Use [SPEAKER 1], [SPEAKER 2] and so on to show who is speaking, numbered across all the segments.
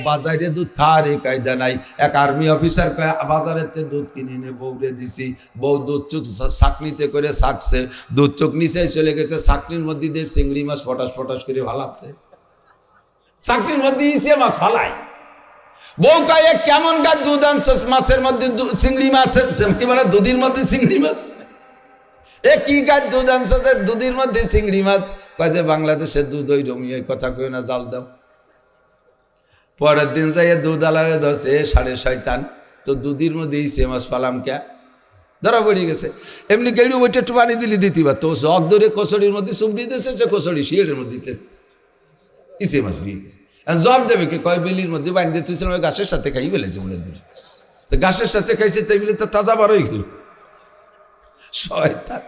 [SPEAKER 1] বাজারে দুধ খাওয়ার এই কায়দা নাই। এক আর্মি অফিসার কয় বাজারেতে দুধ কিনে নিয়ে বউরে দিছি, বউ দুধ চুক ছাকনিতে করে ছাকছে, দুধ চোখ নিচে চলে গেছে, ছাকনির মধ্যে দিয়ে চিংড়ি মাছ ফটাস ফটাস করে ভালাচ্ছে, চাকরির মধ্যে ইসে মাছ ফালাই। বউ কয়ে কেমন গাছ দুধ আনছো, মাছের মধ্যে চিংড়ি মাছ, কি বলে দুধের মধ্যে চিংড়ি মাছ, এ কি গাছ দুধ আনছো দুধের মধ্যে চিংড়ি মাছ? কয় যে বাংলাদেশের দুধ ওই রমি, ওই কথা কই না, জাল দাও। পরের দিন যাইয়ে দুধ আলারে ধরছে, সাড়ে শয়তান, তো দুধের মধ্যে ইসে মাছ ফালাম কে, ধরা পড়ে গেছে। এমনি কেউ ওইটা একটু পানি দিলে দিতে পারতো, জগ ধরে কচড়ির মধ্যে চুবড়ি দিয়েছে, সে কচড়ি শিয়ের মধ্যে ইসে মাছ দিয়ে গেছে। জব দেবে কে, কয় বেলির মধ্যে বাঁধতে তুইছিলাম, ওই গাছের সাথে খাই ফেলেছে মনে দিল, তো গাছের সাথে খাইছে, তাই বলে তো তাজা বার হয়ে গেল। শয়তান।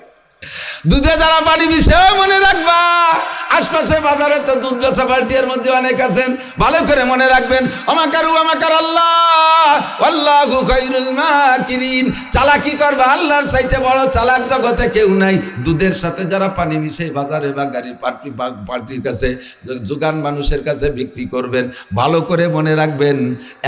[SPEAKER 1] দুধে যারা পানি মিশে মনে রাখবা, আশপাশে বাজারে তো দুধ বেচা পার্টির মধ্যে অনেক আছেন, ভালো করে মনে রাখবেন, আমাকারু আমাকার আল্লাহ আল্লাহু খায়রুল মাকিরিন। চালাকি করবা, আল্লাহর চাইতে বড় চালাক জগতে কেউ নাই। দুধের সাথে যারা পানি মিশে বাজারে বা গাড়ি পার্টির কাছে, যোগান মানুষের কাছে বিক্রি করবেন, ভালো করে মনে রাখবেন,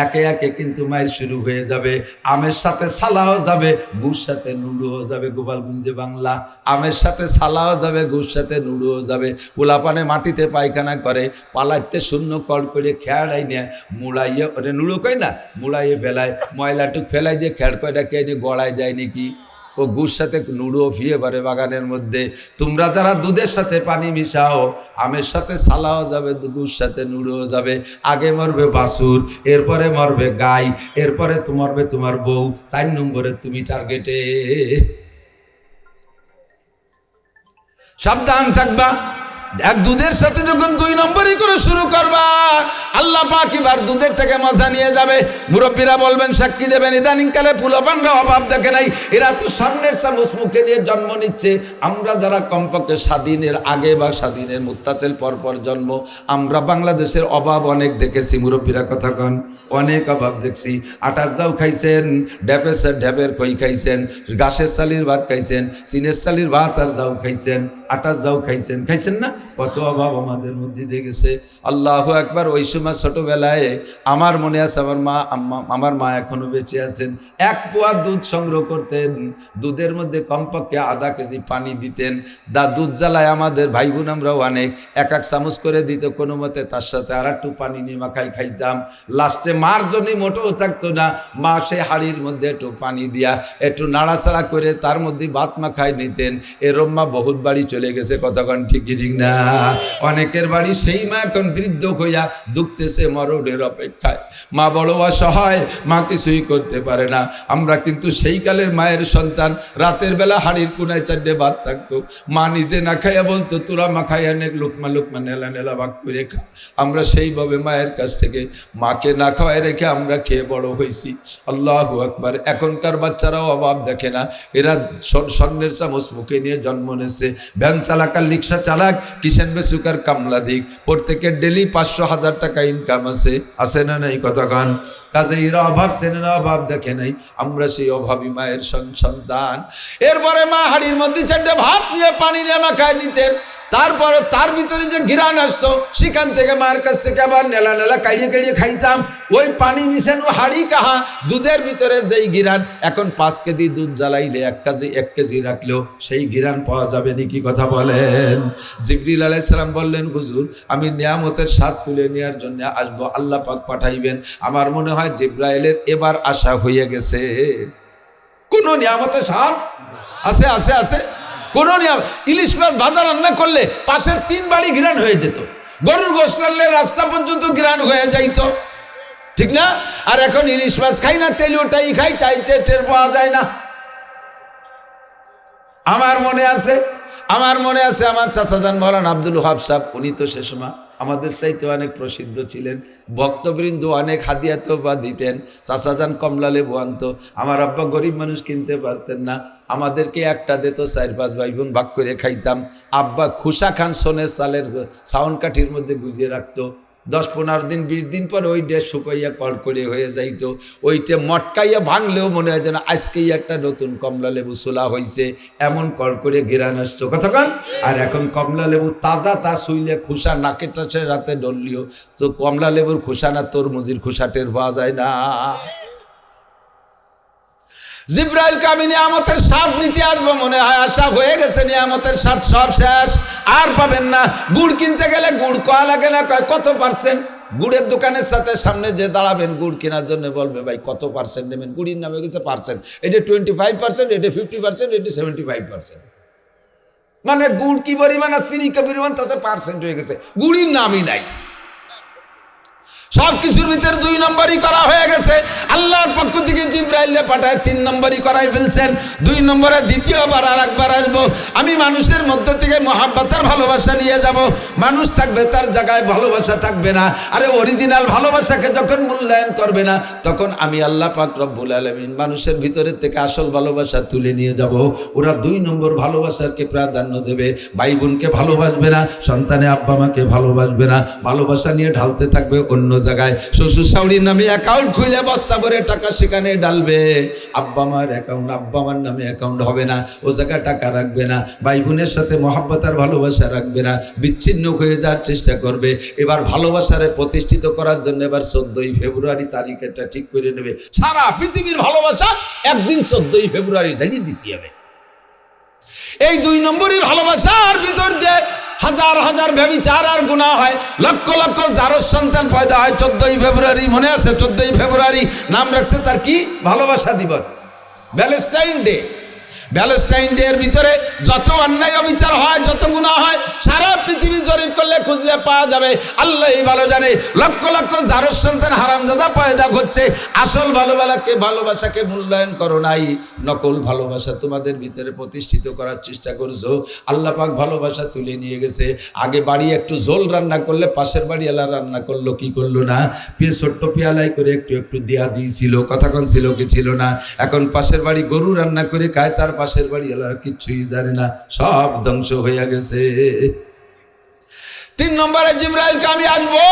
[SPEAKER 1] একে একে কিন্তু মায়ের শুরু হয়ে যাবে। আমের সাথে সালাও যাবে, গুড় সাথে নুডুও যাবে। গোপালগঞ্জে বাংলা, আমের সাথে সালাও যাবে, গুড় সাথে নুডুও যাবে। পোলাপানে মাটিতে পায়খানা করে, পালাইতে শূন্য কল করে খেয়াড়াই নেয়, মুড়াইয়ে ওরে নুড়ো কয় না, মুড়াইয়ে ফেলায়, ময়লাটুক ফেলাই দিয়ে খেয়াড় কয়টা কে নিয়ে গড়ায় যায় নাকি, ও গুড় সাথে নুড়ো ফিয়ে পারে বাগানের মধ্যে। তোমরা যারা দুধের সাথে পানি মিশাও, আমের সাথে সালাও যাবে, গুড় সাথে নুড়ো যাবে। আগে মরবে বাছুর, এরপরে মরবে গাই, এরপরে মরবে তোমার বউ, 4 নম্বরে তুমি টার্গেটে। সাবধান থাকবা। এক দুধের সাথে যখন 2 নম্বরই করে শুরু করবা, আল্লাহ পাক এবার দুধের থেকে মজা নিয়ে যাবে। মুরব্বীরা বলবেন, সাক্ষী দেবেন, ইদানিংকালে ফুলপানরা অভাব দেখে নাই, এরা তো স্বর্ণের চামচ মুখে নিয়ে জন্ম নিচ্ছে। আমরা যারা কমপক্ষে স্বাধীনের আগে বা স্বাধীনের মুত্তাসিল পরপর জন্ম, আমরা বাংলাদেশের অভাব অনেক দেখেছি। মুরব্বীরা কথা কন, অনেক অভাব দেখছি। আটার যাও খাইছেন, ঢ্যাপের খই খাইছেন, গাছের চালির ভাত খাইছেন, চিনের চালির ভাত আর যাও খাইছেন, আটার যাও খাইছেন, খাইছেন না? কত অভাব আমাদের মধ্যে দেখেছে। আল্লাহু আকবার। ওই সময় ছোটবেলায় আমার মনে আছে, আমার মা এখনো বেঁচে আছেন, 1 পোয়া দুধ সংগ্রহ করতেন, দুধের মধ্যে কমপক্ষে আধা কেজি পানি দিতেন। দুধ জ্বালায় আমাদের ভাই বোন আমরাও অনেক 1 চামচ করে দিত, কোনো মতে তার সাথে আর একটু পানি নিয়ে মাখাই খাইতাম। লাস্টে মার জন্যই মোটেও থাকতো না, মা সে হাড়ির মধ্যে একটু পানি দিয়া একটু নাড়াচাড়া করে তার মধ্যে ভাত মাখাই নিতেন। এরম মা বহুত বাড়ি চলে গেছে, কতক্ষণ ঠিক না? অনেকের বাড়ি সেই মা এখন বৃদ্ধ হইয়া দুঃখতেছে মরণের অপেক্ষায়। মা বড় অসহায়, মা কিছুই করতে পারে না। আমরা কিন্তু সেই কালের মায়ের সন্তান। রাতের বেলা হাড়ির কোনায় 4টে ভাত থাকতো, মা নিজে না খাইয়া বলতো, তোরা মা খাইয়া নে, লুকমা লুকমা নেলা নেলা ভাগ করে খা। আমরা সেইভাবে মায়ের কাছ থেকে মাকে না খাওয়াই রেখে আমরা খেয়ে বড় হয়েছি। আল্লাহু আকবার। এখনকার বাচ্চারাও অভাব দেখে না, এরা স্বর্ণের চামচ মুখে নিয়ে জন্ম নিয়েছে। ভ্যান চালাক আর রিক্সা চালাক, কিষেন বেচুকার কামলা দিক, প্রত্যেকের ডেলি 500-1000 টাকা ইনকাম আছে না নাই? কথা গান। কাজে এরা অভাব চেনে না, অভাব দেখে নাই। আমরা সেই অভাবী মায়ের সন্তান। এরপরে মা হাড়ির মধ্যে 4টে ভাত নিয়ে পানি নিয়ে মাখায় নিতেন। তারপরে তার ভিতরে যে ঘিরান আসতো, সেখান থেকে মার কাছ থেকে আবার নেলা নেলা কাড়িয়ে কাড়িয়ে খাইতাম। ওই পানি মিশানো হাড়ি কাহা, দুধের ভিতরে যেই ঘিরান, এখন 5 কেজি দুধ জ্বালাইলে 1 কেজি রাখলেও সেই ঘিরান পাওয়া যাবে নাকি? কথা বলেন। জিবরিল আলাইহিস সালাম বললেন, হুজুর আমি নিয়ামতের স্বাদ তুলে নেওয়ার জন্য আসবো, আল্লাহ পাক পাঠাইবেন। আমার মনে হয় জিবরাইলের এবার আশা হয়ে গেছে। কোন নিয়ামতের স্বাদ আছে? আছে আছে। কোন নিয়ম? ইলিশ মাছ ভাজা রান্না করলে পাশের 3 বাড়ি ঘিরান হয়ে যেত, গরুর গোশত রান্নালে রাস্তা পর্যন্ত ঘিরান হয়ে যাইত, ঠিক না? আর এখন ইলিশ মাছ খাই না, তেলিওটাই খাই, চাইতে টের পাওয়া যায় না। আমার মনে আছে আমার চাচাজান মৌলানা আব্দুল ওয়াহাব সাহেব, উনি তো সে সময় আমাদের চাইতে অনেক প্রসিদ্ধ ছিলেন। ভক্তবৃন্দ অনেক হাদিয়া তো বা দিতেন। চাচাজান কমলা লেবু আনতো। আমার আব্বা গরিব মানুষ, কিনতে পারতেন না, আমাদেরকে একটা দিত, 4-5 ভাই বোন ভাগ করে খাইতাম। আব্বা খুশা খান সোনের চালের সাউন্ড কাঠির মধ্যে গুজিয়ে রাখতো, 10-15 দিন 20 দিন পরে ওই ডে শুকাইয়া কড়কড়ে হয়ে যাইতো। ওইটা মটকাইয়া ভাঙলেও মনে হয় যেন আজকেই একটা নতুন কমলা লেবু সোলা হয়েছে, এমন কড়কড়ে ঘেরান আসতো কতক্ষণ। আর এখন কমলা লেবু তাজা, তা শুইলে খোসা নাকে টাছে রাতে ডললিও তো কমলা লেবুর খোসা না তরমুজির খোসা টের পাওয়া যায় না। জিব্রাইল কামি নিয়ামতের স্বাদ নিতে আসবো, মনে হয় আশা হয়ে গেছে, নিয়ামতের স্বাদ সব শেষ, আর পাবেন না। গুড় কিনতে গেলে গুড় কয়া লাগে না, কয় কত পার্সেন্ট। গুড়ের দোকানের সাথে সামনে যে দাঁড়াবেন গুড় কেনার জন্য বলবে ভাই কত পার্সেন্ট নেবেন, গুড়ির নামে গেছে পার্সেন্ট, এটা 25%, এটা 50%, এটা 75%। মানে গুড় কি পরিমাণ আর চিনি কি পরিমাণ তাতে পার্সেন্ট হয়ে গেছে, গুড়ির নামই নাই। সব কিছুর ভিতরে 2 নম্বরই করা হয়ে গেছে। আল্লাহর পক্ষ থেকে জিব্রাইলে পাঠায় 3 নম্বরই করাই ফেলছেন। 2 নম্বরে দ্বিতীয়বার আর একবার আসবো, আমি মানুষের মধ্য থেকে মহাব্বতের ভালোবাসা নিয়ে যাব। মানুষ থাকবে তার জায়গায়, ভালোবাসা থাকবে না। আরে অরিজিনাল ভালোবাসাকে যখন মূল্যায়ন করবে না, তখন আমি আল্লাহ পাক রব্বুল আলামিন মানুষের ভিতরের থেকে আসল ভালোবাসা তুলে নিয়ে যাব। ওরা 2 নম্বর ভালোবাসাকে প্রাধান্য দেবে, ভাই বোনকে ভালোবাসবে না, সন্তানে আব্বা মাকে ভালোবাসবে না, ভালোবাসা নিয়ে ঢালতে থাকবে অন্য জায়গায়। শ্বশুর শাশুড়ির নামে অ্যাকাউন্ট খুলে বস্তা ভরে টাকা সেখানে ডালবে, আব্বা মার অ্যাকাউন্ট, আব্বা মার নামে অ্যাকাউন্ট হবে না, ও জায়গায় টাকা রাখবে না। ভাই বোনের সাথে মহাব্বত আর ভালোবাসা রাখবে না, বিচ্ছিন্ন হয়ে যাওয়ার চেষ্টা করবে। এবার ভালোবাসারে প্রতিষ্ঠিত করার জন্য এবার 14ই ফেব্রুয়ারি তারিখটা ঠিক করে নেবে। সারা পৃথিবীর ভালোবাসা একদিন 14ই ফেব্রুয়ারি জানিয়ে দিতে হবে। এই 2 নম্বরই ভালোবাসার ভিতর দিয়ে হাজার হাজার ব্যভিচার আর গুনাহ হয়, লক্ষ লক্ষ জারজ সন্তান পয়দা হয়। 14ই ফেব্রুয়ারি মনে আছে? 14ই ফেব্রুয়ারি নাম রাখছে তার কি? ভালোবাসা দিবস, ভ্যালেন্টাইন ডে। ভ্যালেন্টাইন ডে এর ভিতরে যত অন্যায় অবিচার হয়, যত গুনাহ হয়, সারা পৃথিবী জরিপ করলে খুঁজলে পাওয়া যাবে। আল্লাহই ভালো জানে, লক্ষ লক্ষ জারজ সন্তান হারামজাদা পয়দা হচ্ছে। আসল ভালোবাসাকে মূল্যায়ন করো নাই, নকল ভালোবাসা তোমাদের ভিতরে প্রতিষ্ঠিত করার চেষ্টা করছো। আল্লাহ পাক ভালোবাসা তুলে নিয়ে গেছে। আগে বাড়ি একটু ঝোল রান্না করলে পাশের বাড়ি এলা রান্না করলো কি করলো না, ছোট্ট পেয়ালাই করে একটু একটু দেয়া দিয়েছিল, কথা কোন ছিল কি ছিল না। এখন পাশের বাড়ি গরু রান্না করে খায়, তার পাশের বাড়ি এলার কিচ্ছুই জানে না, সব ধ্বংস হয়ে গেছে। 3 নম্বরে জিব্রাইলকে আমি আসবো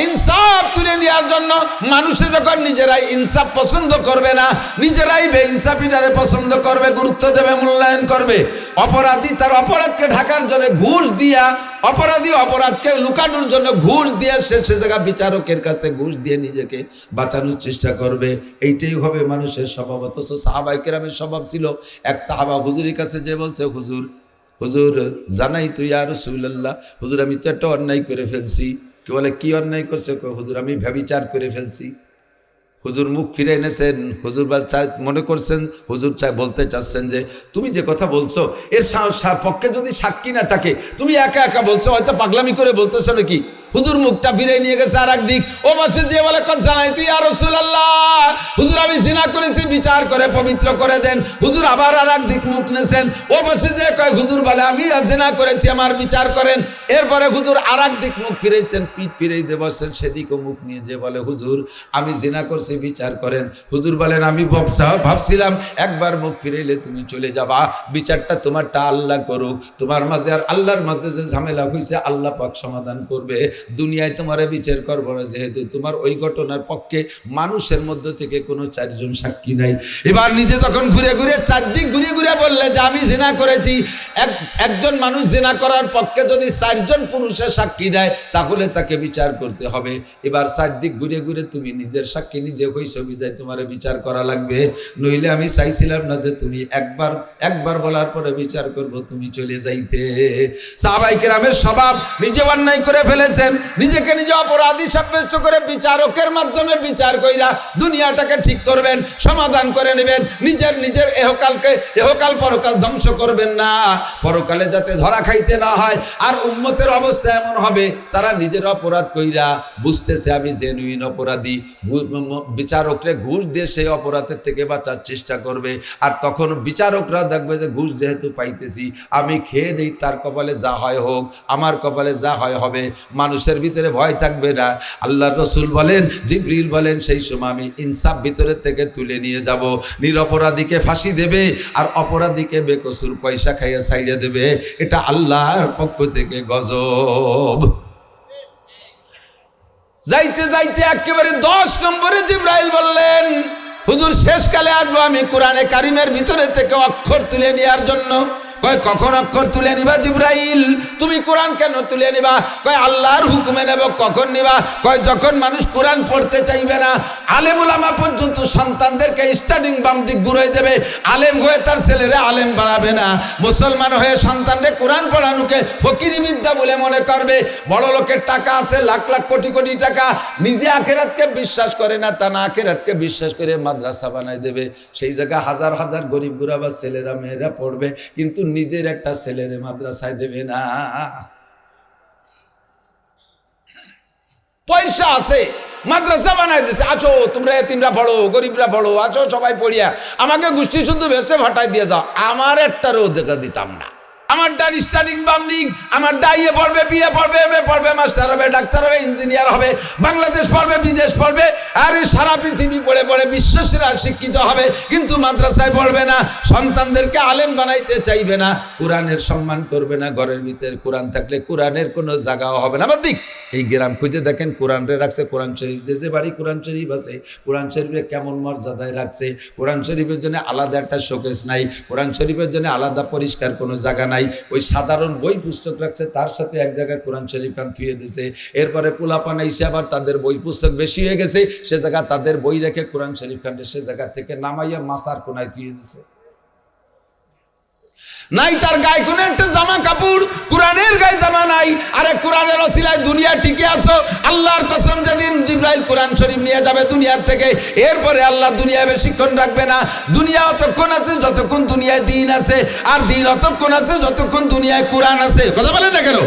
[SPEAKER 1] ইনসাফ তুলে নেওয়ার জন্য। মানুষে যখন নিজেরাই ইনসাফ পছন্দ করবে না, নিজেরাই বেইনসাফিটারে পছন্দ করবে, গুরুত্ব দেবে, মূল্যায়ন করবে, অপরাধী তার অপরাধকে ঢাকার জন্য ঘুষ দিয়া, অপরাধী অপরাধকে লুকানোর জন্য ঘুষ দিয়ে সে জায়গা বিচারকের কাছে ঘুষ দিয়ে নিজেকে বাঁচানোর চেষ্টা করবে। এইটাই হবে মানুষের স্বভাব। অথচ সাহাবায়ে কেরামের স্বভাব ছিল, এক সাহাবা হুজুরের কাছে যে বলছে, হুজুর জানাই তুই ইয়া রাসূলুল্লাহ, হুজুর আমি তো একটা অন্যায় করে ফেলছি। কি বলে কি অন্যায় করছে? হুজুর আমি ব্যভিচার করে ফেলছি। হুজুর মুখ ফিরে এনেছেন, হুজুর মনে করছেন, হুজুর বলতে চাচ্ছেন যে তুমি যে কথা বলছো এর পক্ষে যদি সাক্ষী না থাকে, তুমি একা একা বলছো, হয়তো পাগলামি করে বলতেছো নাকি। হুজুর মুখটা ফিরে নিয়ে গেছে আর একদিক। ও বলছে যে বলে জানাই তুই ইয়া রাসূলুল্লাহ, হুজুর আমি জিনা করেছি, বিচার করে পবিত্র করে দেন। হুজুর আবার আর একদিক মুখ নেছেন। ও বলছে যে কয় হুজুর বলে আমি জিনা করেছি, আমার বিচার করেন। এরপরে হুজুর আর একদিক মুখ ফিরেছেন, পিঠ ফিরেই দিয়ে বসছেন, সেদিকও মুখ নিয়ে যে বলে হুজুর আমি জিনা করছি, বিচার করেন। হুজুর বলেন আমি ভাবছিলাম একবার মুখ ফিরাইলে তুমি চলে যাবা, বিচারটা তোমারটা আল্লাহ করুক, তোমার মাঝে আর আল্লাহর মধ্যে যে ঝামেলা হয়েছে আল্লাহ পাক সমাধান করবে, দুনিয়ায় তোমার বিচার করবো না, যেহেতু তোমার ওই ঘটনার পক্ষে মানুষের মধ্যে থেকে কোনো 4 জন সাক্ষী নাই। এবার নিজে তখন ঘুরে ঘুরে চারদিক ঘুরে ঘুরে বললে যে আমি জিনা করেছি। একজন মানুষ জিনা করার পক্ষে যদি 4 জন পুরুষের সাক্ষী দেয়, তাহলে তাকে বিচার করতে হবে। এবার চারদিক ঘুরে ঘুরে তুমি নিজের সাক্ষী নিজে হইছো, বিদায় তোমার বিচার করা লাগবে। নইলে আমি চাইছিলাম না যে তুমি একবার বলার পরে বিচার করব, তুমি চলে যাইতে। সাহাবায়ে কেরামের স্বভাব, নিজে অন্যায় করে ফেলেছেন, নিজেকে নিজে অপরাধী সাব্যস্ত করে বিচারকের মাধ্যমে বিচার কইরা দুনিয়াটাকে ঠিক করবেন, সমাধান করে নেবেন। নিজের এহকাল পরকাল ধ্বংস করবেন না, পরকালে যাতে ধরা খাইতে না হয়। আর উম্মতের অবস্থা এমন হবে, তারা নিজের অপরাধ কইরা বুঝতেছে আমি জেনুইন অপরাধী, বিচারকরে ঘুষ দিয়ে সেই অপরাধের থেকে বাঁচার চেষ্টা করবে। আর তখন বিচারকরা দেখবে যে ঘুষ যেহেতু পাইতেছি, আমি খেয়ে নেই, তার কপালে যা হয় হোক, আমার কপালে যা হয় হবে। মানুষের ভিতরে ভয় থাকবে না। আল্লাহর রাসূল বলেন, জিবরিল বলেন, সেই সময় আমি ইনসাফ ভিতরের থেকে তুলে নিয়ে যাব। নিরপরাধীকে ফাঁসি দেবে আর অপরাধীকে বেকসুর পয়সা খাইয়ে ছাইড়ে দেবে। এটা আল্লাহর পক্ষ থেকে গজব। যাইতে যাইতে একেবারে 10 নম্বরে জিবরাইল বললেন, হুজুর শেষকালে আসবো আমি কোরআনে কারিমের ভিতরে থেকে অক্ষর তুলে নেওয়ার জন্য। কয় কখন অক্ষর তুলে নিবা জিবরাইল? তুমি কোরআন কেন তুলে নিবা? কয় আল্লাহর হুকুমে নেব। কখন নিবা? কয় যখন মানুষ কোরআন পড়তে চাইবে না। আলেম উলামা পর্যন্ত সন্তানদেরকে স্টাডিং বাম দিক ঘুরাই দেবে। আলেম হয়ে তার ছেলেরা আলেম বানাবে না। মুসলমান হয়ে সন্তানদের কোরআন পড়ানোকে ফকিরি বিদ্যা বলে মনে করবে। বড় লোকের টাকা আছে, লাখ লাখ কোটি কোটি টাকা, নিজে আখেরাতকে বিশ্বাস করে না, তা না আখেরাতকে বিশ্বাস করে মাদ্রাসা বানাই দেবে। সেই জায়গায় হাজার হাজার গরিব গুরাবা ছেলেরা মেয়েরা পড়বে, কিন্তু নিজের একটা ছেলেরে মাদ্রাসায় দেবে না। পয়সা আছে, মাদ্রাসা বানাই দিছে, আছো তোমরা এতিমরা পড়ো, গরিবরা পড়ো, আছো সবাই পড়িয়া, আমাকে গোষ্ঠী শুদ্ধ ভেসে ভাটাই দিয়ে যাও। আমার একটারও দেখা দিতাম না। আমার ডান স্টাডিং বামদিক, আমার ডাইয়ে পড়বে, বিয়ে পড়বে, এমএ পড়বে, মাস্টার হবে, ডাক্তার হবে, ইঞ্জিনিয়ার হবে, বাংলাদেশ পড়বে, বিদেশ পড়বে, আরে সারা পৃথিবী পড়ে পড়ে বিশ্বসেরা শিক্ষিত হবে, কিন্তু মাদ্রাসায় পড়বে না। সন্তানদেরকে আলেম বানাইতে চাইবে না, কোরআনের সম্মান করবে না। ঘরের ভিতরে কোরআন থাকলে কোরআনের কোনো জায়গাও হবে না। আমার দিক এই গ্রাম খুঁজে দেখেন, কোরআনরে রাখছে কোরআন শরীফ, যে যে বাড়ি কোরআন শরীফ আছে, কোরআন শরীফে কেমন মর্যাদায় রাখছে। কোরআন শরীফের জন্য আলাদা একটা শোকেস নাই, কোরআন শরীফের জন্য আলাদা পরিষ্কার কোনো জায়গা নাই। ওই সাধারণ বই পুস্তক রাখছে, তার সাথে এক জায়গায় কোরআন শরীফ খান থুয়ে দিছে। এরপরে পোলাপানা এসে আবার তাদের বই পুস্তক বেশি হয়ে গেছে, সে জায়গা তাদের বই রেখে কোরআন শরীফ খানটা সে জায়গা থেকে নামাইয়া মাসার কোনায় থুয়ে দিছে। নাই তার গায়ে কোনো একটা জামা কাপড়, কোরআনের গায়ে জামা নাই। আরে কোরআনের ওসিলায় দুনিয়া টিকে আছো। আল্লাহর কসম, যেদিন জিবরাইল কোরআন শরীফ নিয়ে যাবে দুনিয়ার থেকে, এরপরে আল্লাহ দুনিয়ায় বেশিক্ষণ রাখবে না। দুনিয়া অতক্ষণ আছে যতক্ষণ দুনিয়ায় দিন আছে, আর দিন অতক্ষণ আছে যতক্ষণ দুনিয়ায় কোরআন আছে। কথা বলেন না কেন?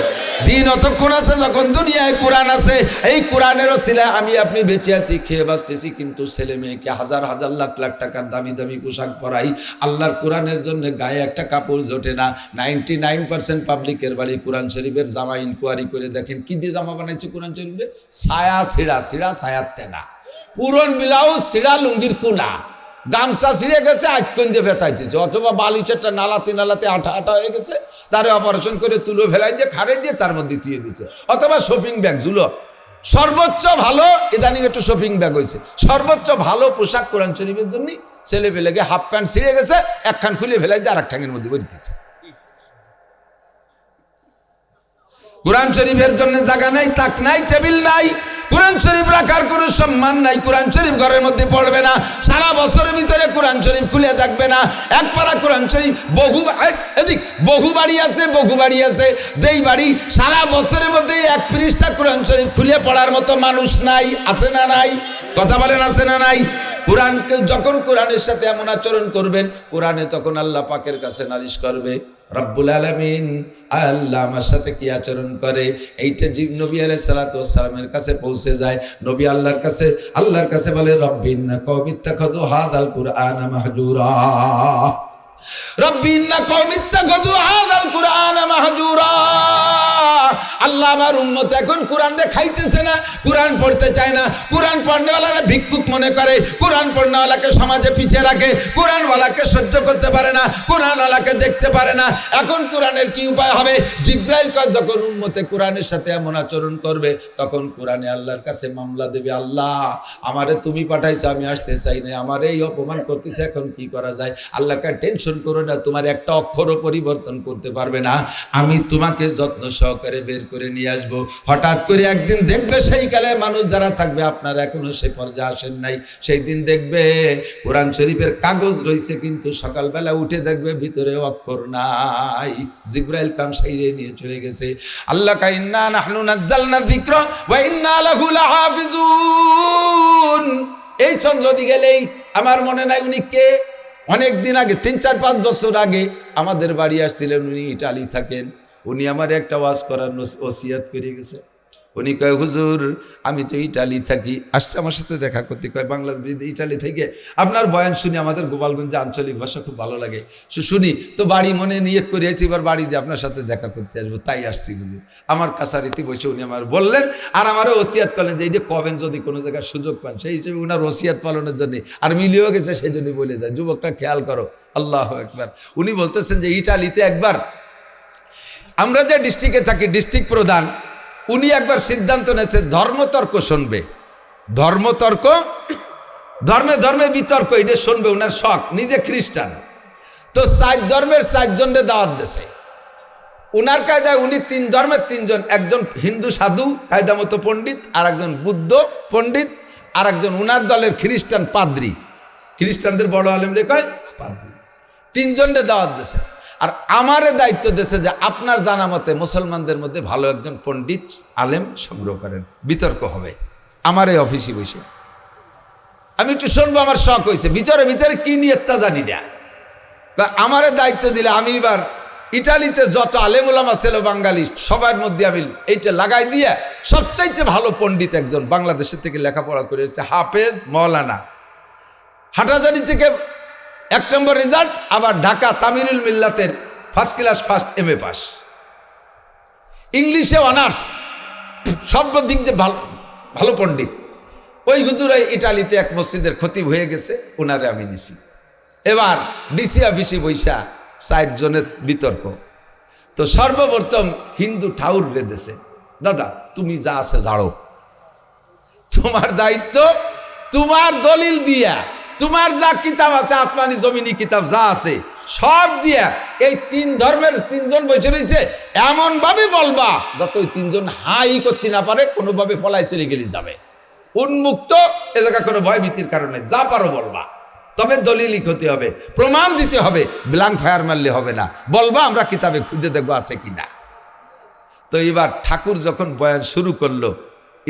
[SPEAKER 1] দিন অতক্ষণ আছে যখন দুনিয়ায় কোরআন আছে। এই কোরআনের ওসিলায় আমি আপনি বেঁচে আছি, খেয়ে বাঁচতেছি, কিন্তু ছেলে মেয়েকে হাজার হাজার লাখ লাখ টাকার দামি দামি পোশাক পরাই, আল্লাহর কোরআনের জন্য গায়ে একটা কাপড় জোটে না। 99% পাবলিকের বাড়ি কোরআন শরীফের জামা ইনকোয়ারি করে দেখেন কি দিয়ে জামা বানাইছে কোরআন শরীফে। ছায়া ছিঁড়া, ছিঁড়া ছায়ার তেনা, পুরন ব্লাউজ ছিঁড়া, লুঙ্গির কুনা, গামছা ছিঁড়ে গেছে, আজকন দিয়ে ফেসাইতেছে, অথবা বালিচেরটা নালাতে নালাতে আঠা আঠা হয়ে গেছে, তারে অপারেশন করে তুলো ফেলাই দিয়ে খাড়ে দিয়ে তার মধ্যে দিয়ে দিচ্ছে, অথবা শপিং ব্যাগ ঝুলো। সর্বোচ্চ ভালো ইদানিং একটু শপিং ব্যাগ হয়েছে, সর্বোচ্চ ভালো পোশাক কোরআন শরীফের জন্য। ছেলে পেলেকে হাফ প্যান্ট ছিঁড়ে গেছে, একখান খুলে ফেলাই দিয়ে আর এক ঠাঙের মধ্যে করে দিচ্ছে। কোরআন শরীফের জন্য জায়গা নাই, তাক নাই, টেবিল নাই, কোরআন শরীফ রাখার কোনো সম্মান নাই। কোরআন শরীফ ঘরের মধ্যে পড়বে না, সারা বছরের ভিতরে কোরআন শরীফ খুলে থাকবে না। এক পারা কোরআন শরীফ এদিক বহু বাড়ি আছে, বহু বাড়ি আছে, যেই বাড়ি সারা বছরের মধ্যে এক পৃষ্ঠা কোরআন শরীফ খুলে পড়ার মতো মানুষ নাই। আছে না নাই? কথা বলেন, আছে না নাই? কোরআনকে যখন কোরআনের সাথে এমন আচরণ করবেন, কোরআনে তখন আল্লাহ পাকের কাছে নালিশ করবে, রব্বুল আলামিন আল্লাহ আমার সাথে কি আচরণ করে। এইটা নবী আলাইহিস সালাতু ওয়াস সালামের কাছে পৌঁছে যায়। নবী আল্লাহর কাছে বলে, রব্বিন্না কওমিত্তাখাযু হাযাল কুরআনা মাহজুরা, রব্বিন্না কওমিত্তাখাযু হাযাল কুরআনা মাহজুরা। আল্লাহ আমার উম্মত এখন কোরআনটা খাইতেছে না, কোরআন পড়তে চায় না, কোরআন পড়নেওয়ালারা ভিক্ষুক মনে করে, কোরআন পড়নেওয়ালাকে সমাজে পিছিয়ে রাখে, কোরআনওয়ালাকে সহ্য করতে পারে না, কোরআনওয়ালাকে দেখতে পারে না। এখন কোরআনের কি উপায় হবে? জিবরাইল যখন উম্মতে কোরআনের সাথে এমন আচরণ করবে, তখন কোরআনে আল্লাহর কাছে মামলা দেবে, আল্লাহ আমারে তুমি পাঠাইছো, আমি আসতে চাই না, আমার এই অপমান করতেছে, এখন কি করা যায়? আল্লাহকে টেনশন করো না, তোমার একটা অক্ষরও পরিবর্তন করতে পারবে না, আমি তোমাকে যত্ন সহকারে বের করে নিয়ে আসবো। হঠাৎ করে একদিন দেখবে সেই কালে মানুষ যারা থাকবে, আপনারা এখনো সেই পর্যায়ে আসেন নাই, সেই দিন দেখবে কোরআন শরীফের কাগজ রয়েছে, কিন্তু সকালবেলা উঠে দেখবে ভিতরে অক্ষর নাই। জিবরাইল কাম সাইরে নিয়ে চলে গেছে। আল্লাহ কা ইন্না নাহনু নাযালনা যিকরা ওয়া ইন্না লাহু লাহাফিজুন। এই চন্দ্রদি গেলেই আমার মনে নাই উনি কে। অনেক দিন আগে, 3-4-5 বছর আগে আমাদের বাড়ি আসছিলেন, উনি ইটালি থাকেন। উনি আমার একটা ওয়াজ করার ওসিয়াত করে গেছে। উনি কয়, হুজুর আমি তো ইটালি থাকি, আসছে আমার সাথে দেখা করতে। কয় বাংলাদেশ ইটালি থেকে আপনার বয়ান শুনি আমাদের গোপালগঞ্জে আঞ্চলিক ভাষা খুব ভালো লাগে, শুনি তো বাড়ি মনে নিয়ত করেছি, এবার বাড়ি যে আপনার সাথে দেখা করতে আসবো, তাই আসছি হুজুর। আমার কাছারিতে বসে উনি আমার বললেন, আর আমারও ওসিয়াত করলেন যে এই যে কবেন যদি কোনো জায়গায় সুযোগ পান, সেই হিসেবে উনার ওসিয়াত পালনের জন্য, আর মিলিয়েও গেছে সেই জন্যই বলে যায়, যুবকটা খেয়াল করো, আল্লাহ একবার। উনি বলতেছেন যে ইটালিতে একবার আমরা যে ডিস্ট্রিক্টে থাকি, ডিস্ট্রিক্ট প্রধান উনি একবার সিদ্ধান্ত নিয়েছে ধর্মতর্ক শুনবে, ধর্মতর্ক, ধর্মে ধর্মে বিতর্ক এটা শুনবে, উনার শখ, নিজে খ্রিস্টান। তো 4 ধর্মের 4 জনের দাওয়াত দিয়েছে। উনার কায়দায় উনি 3 ধর্মের 3 জন, একজন হিন্দু সাধু কায়দা মতো পণ্ডিত, আর একজন বুদ্ধ পণ্ডিত, আর একজন উনার দলের খ্রিস্টান পাদ্রী, খ্রিস্টানদের বড় আলেম রে কয় পাদ্রী, 3 জনের দাওয়াত দিয়েছে। আর আমারে দায়িত্ব দিয়েছে যে আপনার জানা মতে মুসলমানদের মধ্যে ভালো একজন পণ্ডিত আলেম সংগ্রহ করেন, বিতর্ক হবে আমার এই অফিসে বসে। আমি একটু শুনবো, আমার শখ হয়েছে, ভিতরে ভিতরে কি নিয়ে তা জানি না। আমারে দায়িত্ব দিলে আমি এবার ইটালিতে যত আলেম ওলামা ছিল বাঙালি সবার মধ্যে আমি এইটা লাগাই দিয়ে সবচাইতে ভালো পণ্ডিত একজন বাংলাদেশের থেকে লেখাপড়া করে এসেছে, হাফেজ মৌলানা, হাটাজারি থেকে 1 নম্বর রেজাল্ট, আবার ঢাকা তামিরুল মিল্লাতের ফার্স্ট ক্লাস ফার্স্ট MA পাস, ইংলিশে অনার্স, সব দিক দিয়ে ভালো ভালো পণ্ডিত। ওই হুজুর ইটালিতে এক মসজিদের খতিব হয়ে গেছে, ওনারে আমি নিছি। এবার ডিসি অফিসে বৈশা 4 জনের বিতর্ক। তো সর্বপ্রথম হিন্দু ঠাউর রেঁধেছে, দাদা তুমি যা আছে ঝাড়ো, তোমার দায়িত্ব, তোমার দলিল দিয়া, তোমার যা কিতাব আছে আসমানি জমিনি কিতাব যা আছে সব দিয়া এই 3 ধর্মের 3 জন বসে রয়েছে, এমন ভাবে বলবা যাতে ওই 3 জন হাই করতে না পারে, কোনোভাবে পলাই চলে গেলে যাবে, উন্মুক্ত, এ জায়গা কোনো ভয় ভীতির কারণে যা পারো বলবা, তবে দলিল হতে হবে, প্রমাণ দিতে হবে, ব্ল্যাঙ্ক ফায়ার মারলে হবে না, বলবা আমরা কিতাবে খুঁজে দেখবো আছে কিনা। তো এবার ঠাকুর যখন বয়ান শুরু করলো,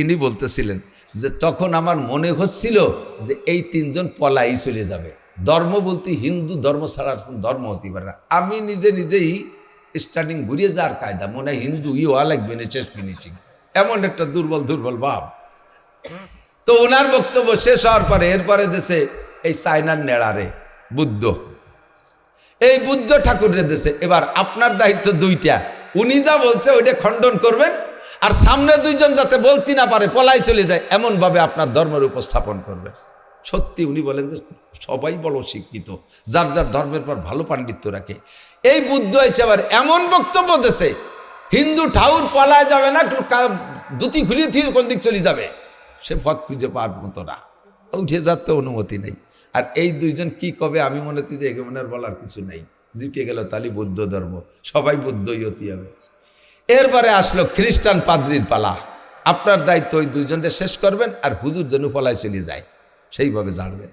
[SPEAKER 1] ইনি বলতেছিলেন যে তখন আমার মনে হচ্ছিল যে এই 3 জন পলাই চলে যাবে, ধর্ম বলতে হিন্দু ধর্ম ছাড়া ধর্ম হতে পারে না। আমি নিজেই স্টার্টিং ঘুরিয়ে যাওয়ার কায়দা, মনে হয় হিন্দু হওয়া লাগবে না, চেষ্টা ফিনিশিং, এমন একটা দুর্বল ভাব। তো ওনার বক্তব্য শেষ হওয়ার পরে এরপরে দেশে এই চায়নার নেড়ারে বুদ্ধ, এই বুদ্ধ ঠাকুরের দেশে। এবার আপনার দায়িত্ব 2টা, উনি যা বলছে ওইটা খণ্ডন করবেন, আর সামনে 2 জন যাতে বলতে না পারে, পলাই চলে যায়, এমনভাবে আপনার ধর্মের উপস্থাপন করবেন। সত্যি উনি বলেন যে সবাই বড় শিক্ষিত, যার যার ধর্মের পর ভালো পাণ্ডিত্য রাখে। এই বুদ্ধ এসে আবার এমন বক্তব্য দেশে, হিন্দু ঠাউর পলায় যাবে না, দুটি খুলিয়ে থিয়ে কোন দিক চলে যাবে, সে পথ খুঁজে পাওয়ার মতো না, উঠে যাতে অনুমতি নেই। আর এই 2 জন কি কবে, আমি মনে হচ্ছি যে এগেমনের বলার কিছু নেই, জিতে গেল তালি বৌদ্ধ ধর্ম, সবাই বৌদ্ধই হতে হবে। এরপরে আসলো খ্রিস্টান পাদ্রির পালা, আপনার দায়িত্ব ওই 2 জনকে শেষ করবেন, আর হুজুর যেন পলায় চলে যায় সেইভাবে জানবেন।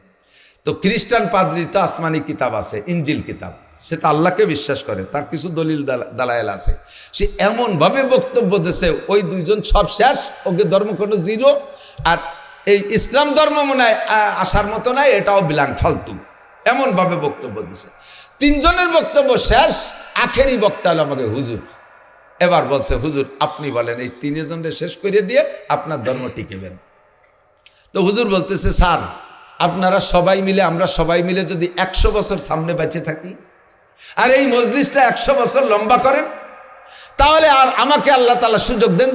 [SPEAKER 1] তো খ্রিস্টান পাদ্রি তো আসমানি কিতাব আছে, ইঞ্জিল কিতাব, সে তো আল্লাহকে বিশ্বাস করে, তার কিছু দলিল দালায়েল আছে, সে এমনভাবে বক্তব্য দিয়েছে ওই 2 জন সব শেষ, ওকে ধর্ম কোনো জিরো, আর এই ইসলাম ধর্ম মনে হয় আসার মতো নাই, এটাও বিলাং ফালতু, এমনভাবে বক্তব্য দিছে। 3 জনের বক্তব্য শেষ, আখেরি বক্তা হলো আমাকে হুজুর। এবার বলছে হুজুর আপনি বলেন, এই 3 জনকে শেষ করে দিয়ে আপনার ধর্ম টিকেবেন। তো হুজুর বলতেছে, স্যার আপনারা সবাই মিলে, আমরা সবাই মিলে যদি 100 বছর সামনে বেঁচে থাকি, আর এই মজলিসটা 100 বছর লম্বা করেন, তাহলে আর আমাকে আল্লাহ তাআলা সুযোগ দেন,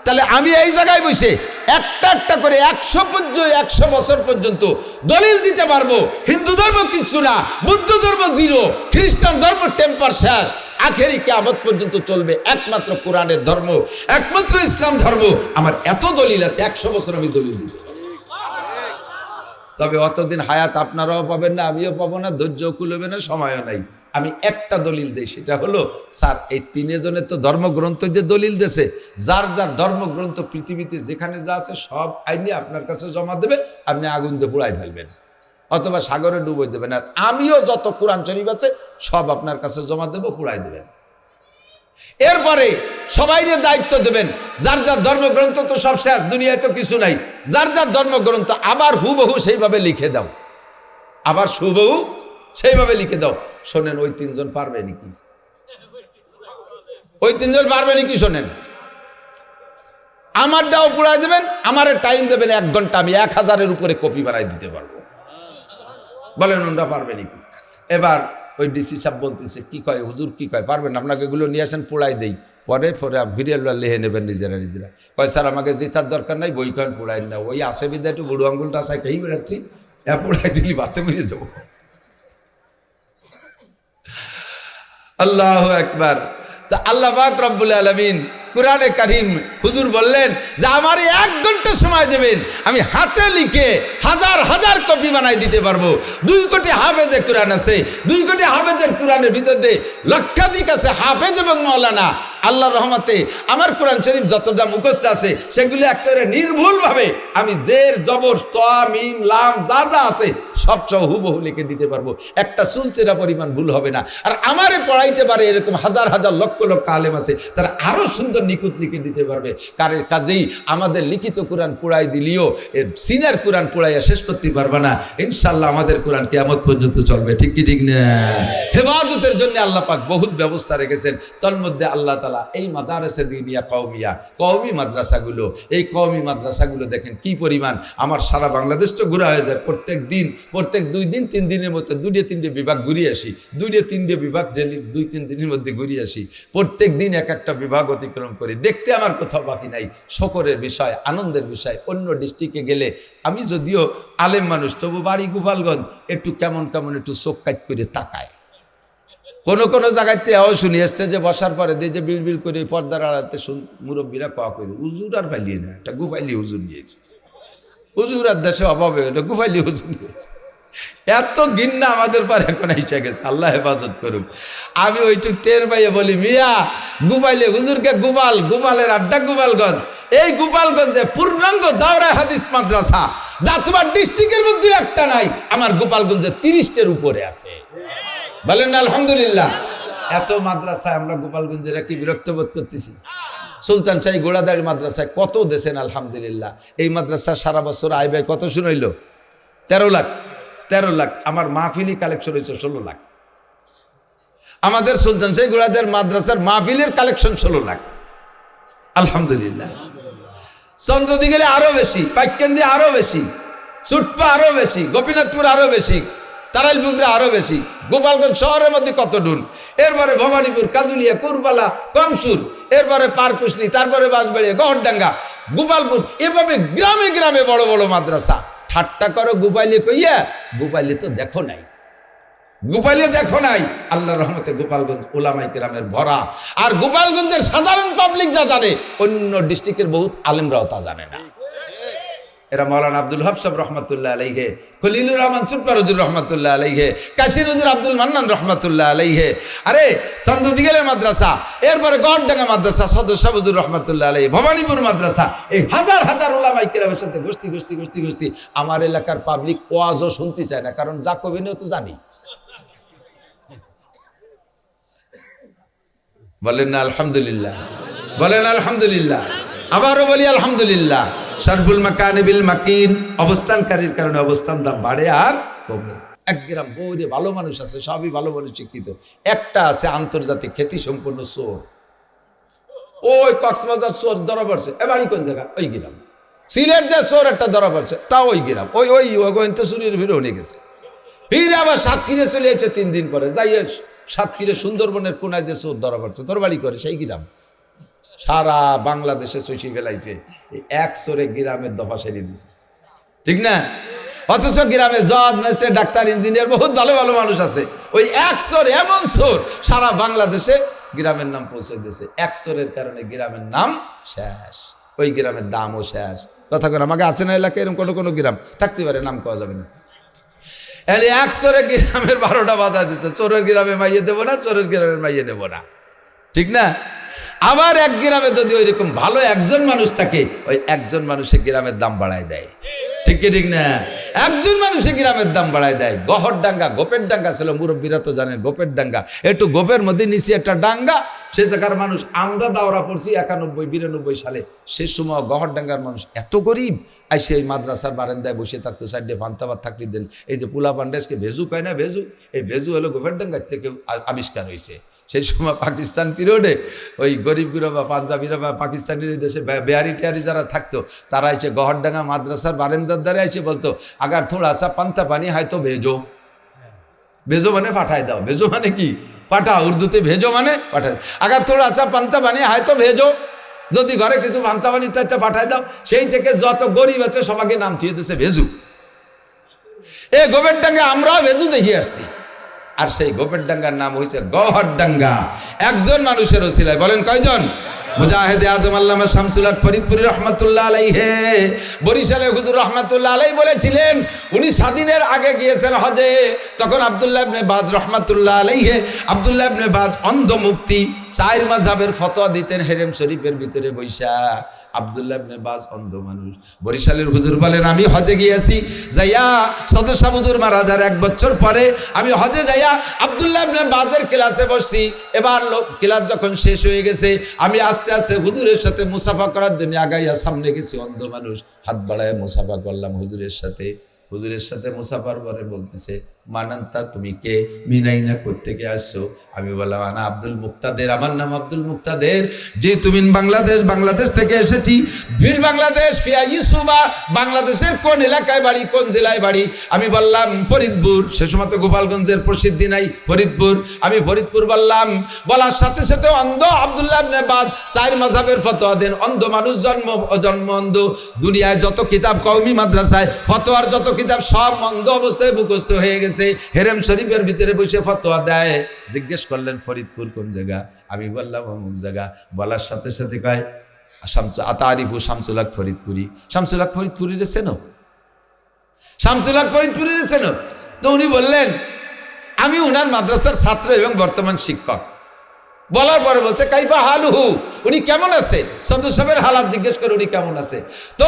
[SPEAKER 1] তাহলে আমি এই জায়গায় বসে একটা করে 100 বছর পর্যন্ত দলিল দিতে পারবো, হিন্দু ধর্ম কিছু না, বুদ্ধ ধর্ম জিরো, খ্রিস্টান ধর্ম টেম্পার শেষ, আখেরি কিয়ামত পর্যন্ত চলবে একমাত্র কোরআনের ধর্ম, একমাত্র ইসলাম ধর্ম। আমার এত দলিল আছে, 100 বছর আমি দলিল দিতে পারবো। তবে অতদিন হায়াত আপনারাও পাবেন না, আমিও পাবো না, ধৈর্য কুলবে না, সময়ও নাই। আমি একটা দলিল দিই, সেটা হলো স্যার এই 3 জনের তো ধর্মগ্রন্থ দিয়ে দলিল দিয়েছে, যার যার ধর্মগ্রন্থ পৃথিবীতে যেখানে যা আছে সব আইনে আপনার কাছে জমা দেবে, আপনি আগুন দিয়ে পুড়াই ফেলবেন অথবা সাগরে ডুবই দেবেন, আর আমিও যত কোরআন শরীফ আছে সব আপনার কাছে জমা দেবো, পুড়াই দেবেন। এরপরে সবাইরে দায়িত্ব দেবেন, যার যার ধর্মগ্রন্থ তো সব শেষ, দুনিয়ায় তো কিছু নাই, যার যার ধর্মগ্রন্থ আবার হুবহু সেইভাবে লিখে দাও, আবার হুবহু সেইভাবে লিখে দাও। শোনেন ওই 3 জন পারবে নাকি, ওই 3 জন পারবে নাকি শোনেন, আমারটাও পুড়াই দেবেন, আমারে টাইম দেবেন 1 ঘন্টা, আমি 1000-এর উপরে কপি বানাই দিতে পারবো, বলেন ওনরা পারবে নাকি। এবার ওই ডিসি সাহেব বলতেছে, কি কয় হুজুর, কি কয় পারবেন, আপনাকে এগুলো নিয়ে আসেন পুড়াই দেই, পরে ভিডিওগুলো লিখে নেবেন নিজেরা। কয় স্যার আমাকে জেতার দরকার নাই, বই কয়েন পুড়াই না, ওই আসে বিদ্যা একটু বুড়ো আঙ্গুলটা আসায় খেয়েই বেড়াচ্ছি, পুড়াই দিলি বাতে মিলে যাবো। আল্লাহু আকবার। তা আল্লাহ পাক রব্বুল আলামিন কোরআনে কারিম হুজুর বললেন যে আমার 1 ঘন্টা সময় দেবেন, আমি হাতে লিখে হাজার হাজার কপি বানাই দিতে পারবো। 2 কোটি হাফেজে কোরআন আছে, 2 কোটি হাফেজের কোরআনের ভিতরে লক্ষাধিক আছে হাফেজ এবং মৌলানা। আল্লাহর রহমতে আমার কোরআন শরীফ যতটা মুখস্থ আছে সেগুলো একেবারে নির্ভুলভাবে আমি জের জবর তা মিম লাম যা যা আছে সব হুবহু লিখে দিতে পারবো, একটা চুলচেরা পরিমাণ ভুল হবে না। আর আমারে পড়াইতে পারে এরকম হাজার হাজার লক্ষ লক্ষ আলেম আছে, তারা আরো সুন্দর নিখুঁত লিখে দিতে পারবে। কাজেই আমাদের লিখিত কোরআন পড়াই দিলেও সিনার কোরআন পড়াইয়া শেষ করতে পারবে না। ইনশাল্লাহ আমাদের কোরআন কিয়ামত পর্যন্ত চলবে, ঠিক কি ঠিক না? হেফাজতের জন্য আল্লাহ পাক বহুত ব্যবস্থা রেখেছেন। তন্মধ্যে আল্লাহ তাআলা এই মাদারেসে দিনিয়া কওমিয়া কওমি মাদ্রাসাগুলো, এই কওমি মাদ্রাসাগুলো দেখেন কি পরিমাণ। আমার সারা বাংলাদেশ তো ঘোরা হয়ে যায়, প্রত্যেক 2 দিন 3 দিনের মধ্যে 2-3টে বিভাগ ঘুরিয়ে আসি, 2-3টে বিভাগ ডেলি 2-3 দিনের মধ্যে ঘুরিয়ে আসি। প্রত্যেক দিন এক একটা বিভাগ অতিক্রম করি, দেখতে আমার কোথাও বাকি নাই। শকরের বিষয়, আনন্দের বিষয়। অন্য ডিস্ট্রিক্টে গেলে আমি যদিও আলেম মানুষ, তবু বাড়ি গোপালগঞ্জ, একটু কেমন কেমন একটু চোখ কাট করে তাকায়। কোনো জায়গাতে শুনি এসছে যে বসার পরে দিয়ে যে বিল করে পর্দার আড়াতে মুরব্বীরা কোয়া করে হুজুর আর পাইলিয়ে না, একটা গুফাইলি হুজুর নিয়েছে। হুজুর আর দেশে অভাবে হলো গুফাইলি হুজুর নিয়েছে। এত ঘৃণা আমাদের পর এখন এসে গেছে, আল্লাহ হেফাজত করুক। আমি ওইটুক টের পাইয়ে বলি, মিয়া গুফাইলি হুজুরকে গোপালের আড্ডা গোপালগঞ্জ। এই গোপালগঞ্জে পূর্ণাঙ্গ দাওরায়ে হাদিস মাদ্রাসা যা তোমার ডিস্ট্রিক্টের মধ্যে একটা নাই, আমার গোপালগঞ্জে 30টার উপরে আছে। বলেন না আলহামদুলিল্লাহ। এত মাদ্রাসায় আমরা গোপালগঞ্জেরা কি বিরক্ত বোধ করতেছি? সুলতান শাহী গোড়াদাড়ি মাদ্রাসায় কত দেশেন আলহামদুলিল্লাহ। এই মাদ্রাসা সারা বছর আয় ব্যয় কত শুনইল? 13 লাখ। আমার মাহফিলি কালেকশন হয়েছে 16 লাখ। আমাদের সুলতান শাহী গোড়াদাড়ি মাদ্রাসার মাহফিলের কালেকশন 16 লাখ আলহামদুলিল্লাহ। চন্দ্রদি গেলে আরো বেশি, পাইকেন্দি আরো বেশি, সুটপা আরো বেশি, গোপীনাথপুর আরো বেশি, তারাইলপুকুরে আরো বেশি, গোপালগঞ্জ শহরের মধ্যে কত ডুন, এরপরে ভবানীপুর, কাজুলিয়া, কুরবালা, কমসুর, এরপরে পারকুশলি, তারপরে বাঁশবাড়িয়া, গহরডাঙ্গা, গোপালপুর, এভাবে গ্রামে গ্রামে বড় বড় মাদ্রাসা। ঠাট্টা করো গোপাইলে কইয়া, গোপাইলে তো দেখো নাই, গোপাইলে দেখো নাই। আল্লাহর রহমতে গোপালগঞ্জ উলামায়ে কেরামের ভরা। আর গোপালগঞ্জের সাধারণ পাবলিক যা জানে, অন্য ডিস্ট্রিক্টের বহুত আলেমরাও তা জানে না। এরা মৌলানা আব্দুল হক সাহেব রহমতুল্লাহ আলাইহে, খলিলুর রহমান সুপারুদ্দিন রহমতুল্লাহ আলাইহে, কাশির হুজুর আব্দুল মান্নান রহমতুল্লাহ আলাইহে, আরে চন্দ্রদিগেলের মাদ্রাসা, এরপরে গড়ডাঙ্গা মাদ্রাসা সদস্য হুজুর রহমতুল্লাহ আলাইহি, ভবানীপুর মাদ্রাসা, এই হাজার হাজার উলামায়ে কেরামের সাথে গোষ্ঠী। আমার এলাকার পাবলিক ওয়াজও শুনতে চায় না, কারণ যা কবিনেও তো জানি। বলেন না আলহামদুলিল্লাহ, বলেন আলহামদুলিল্লাহ। আবারও বলি আলহামদুলিল্লাহ। শারফুল মাকান বিল মাকিন, অবস্থানকারীর কারণে অবস্থান দাম বাড়ে আর কমে। এক গ্রাম বহুদে ভালো মানুষ আছে, সবই ভালো মানুষ শিক্ষিত, একটা আছে আন্তর্জাতিক খ্যাতি সম্পন্ন চোর। ওই কক্সবাজার চোর ধরা পড়ছে, এবারই কোন জায়গা? ওই গ্রাম। সিলেট যে চোর একটা ধরা পড়ছে, তা ওই গ্রাম। ওই গোয়েন্দা চুরির ভিড় হয়ে গেছে। ফিরে আবার সাতক্ষীরে চলে যাচ্ছে 3 দিন পরে, যাইয়ে সাতক্ষীরে সুন্দরবনের কোনায় যে চোর ধরা পড়ছে, তোর বাড়ি করে সেই গ্রাম। সারা বাংলাদেশে চষি ফেলাইছে, এক চোরে গ্রামের দফা সেরিয়ে দিছে, ঠিক না? অথচ গ্রামে জজ, ম্যাজিস্ট্রেট, ডাক্তার, ইঞ্জিনিয়ার বহুত ভালো ভালো মানুষ আছে। ওই এক চোর, এমন চোর সারা বাংলাদেশে গ্রামের নাম পৌঁছে দিয়েছে। এক চোরের কারণে গ্রামের নাম শেষ, ওই গ্রামের দামও শেষ। কথা করে আমাকে আছে না এলাকায় এরকম কোনো গ্রাম থাকতে পারে, নাম পাওয়া যাবে না। এক চোরে গ্রামের 12টা বাজায় দিচ্ছে, চোরের গ্রামে মাইয়ে দেবো না, চোরের গ্রামের মাইয়ে নেব না, ঠিক না? আবার এক গ্রামে যদি ওইরকম ভালো একজন মানুষ থাকে, ওই একজন মানুষের গ্রামের দাম বাড়ায় দেয়, ঠিক কি ঠিক না? একজন মানুষের গ্রামের দাম বাড়ায় দেয়। গহরডাঙ্গা, গোপের ডাঙ্গা ছিল, মুরব্বীরা তো জানেন গোপের ডাঙ্গা, একটু গোপের মধ্যে নিচে একটা ডাঙ্গা, সে জায়গার মানুষ। আমরা দাওরা পড়ছি 91-92 সালে, সে সময় গহরডাঙ্গার মানুষ এত গরিব, আর সেই মাদ্রাসার বারান্দায় বসে থাকতো, সাইডে ফান্তাবাদ থাকলে দেন। এই যে পোলা পান্ডাসকে ভেজু কয় না, ভেজু, এই ভেজু হলো গোপের ডাঙ্গার থেকে আবিষ্কার হয়েছে। সেই সময় পাকিস্তান পিরিয়ডে ওই গরিবগুলো বা পাঞ্জাবিরা বা পাকিস্তানের দেশে বিহারি টিহারি যারা থাকতো, তারা এসে গহরডাঙ্গা মাদ্রাসার বারান্দার দ্বারা এসে বলতো, আগার থোড়া সা পান্তা পানি হয়তো ভেজো। ভেজো মানে পাঠায় দাও, ভেজো মানে কি? পাঠা, উর্দুতে ভেজো মানে পাঠায়। আগার থোড়া সা পান্তা পানি হয়তো ভেজো, যদি ঘরে কিছু পান্তা পানি তাইতে পাঠায় দাও। সেই থেকে যত গরিব আছে সবাইকে নাম দিয়ে দিয়েছে ভেজু। এই গোপের ডাঙ্গে আমরাও ভেজু দেখিয়ে আসছি, আর সেই গোপের ডাঙ্গার নাম হয়েছে গহরডাঙ্গা। একজন মানুষের ওসিলায়, বলেন কয়জন? মুজাহিদে আজম আল্লামা শামসুল হক ফরিদপুরি রহমাতুল্লাহ আলাইহি বরিশালে হুজুর রহমাতুল্লাহ আলাইহি বলেছিলেন, উনি স্বাধীনের আগে গিয়েছেন হজে, তখন আব্দুল্লাহ ইবনে বাজ রহমাতুল্লাহ আলাইহি, আব্দুল্লাহ ইবনে বাজ অন্ধ মুফতি, চার মাযহাবের ফতোয়া দিতেন হেরেম শরীফের ভিতরে বৈশা। আব্দুল্লাহ ইবনে বাজ অন্ধ মানুষ। বরিশালের হুজুর বলেন, আমি হজে গিয়েছি, যাইয়া সদস্য হুজুর মারা যাওয়ার 1 বছর পরে আমি হজে যাইয়া আব্দুল্লাহ ইবনে বাজের ক্লাসে বসছি। এবার ক্লাস যখন শেষ হয়ে গেছে, আমি আস্তে আস্তে হুজুরের সাথে মুসাফা করার জন্য আগাইয়া সামনে গেছি। অন্ধ মানুষ, হাত বাড়ায় মুসাফা করলাম হুজুরের সাথে। হুজুরের সাথে মুসাফার পরে বলতেছে, মানান্তা তুমি কে, মিনাইনা কোত্থেকে আসছো? আমি বললাম, আনা আব্দুল মুক্তাদের, আমার নাম আব্দুল মুক্তাদের। জি তুমি বাংলাদেশ থেকে এসেছি। বীর বাংলাদেশ ফিয়া ইসুবা, বাংলাদেশের কোন এলাকায় বাড়ি, কোন জেলায় বাড়ি? আমি বললাম ফরিদপুর। সে সময় তো গোপালগঞ্জের প্রসিদ্ধি নাই, ফরিদপুর। আমি ফরিদপুর বললাম। বলার সাথে সাথে অন্ধ আব্দুল্লাহ ইবনে বাজ 4 মাযহাবের ফতোয়া দেন। অন্ধ মানুষ জন্ম অন্ধ। দুনিয়ায় যত কিতাব কওমি মাদ্রাসায় ফতোয়ার যত কিতাব সব অন্ধ অবস্থায় মুখস্থ হয়ে গেছে। হেরেম শরীফের ভিতরে বসে ফতোয়া দেয়। জিজ্ঞেস করলেন ফরিদপুর কোন জায়গা? আমি বললাম অমুক জায়গা। বলার সাথে সাথে কয় আতারিফু শামসুল হক ফরিদপুরি। শামসুল হক ফরিদপুরি চেনো? শামসুল হক ফরিদপুরি চেনো? তো উনি বললেন, আমি উনার মাদ্রাসার ছাত্র এবং বর্তমান শিক্ষক। বলার পরে বলছে, কাইফা হালুহু, উনি কেমন আছে? সদস্য সাহেবের হালাত জিজ্ঞেস করে উনি কেমন আছে। তো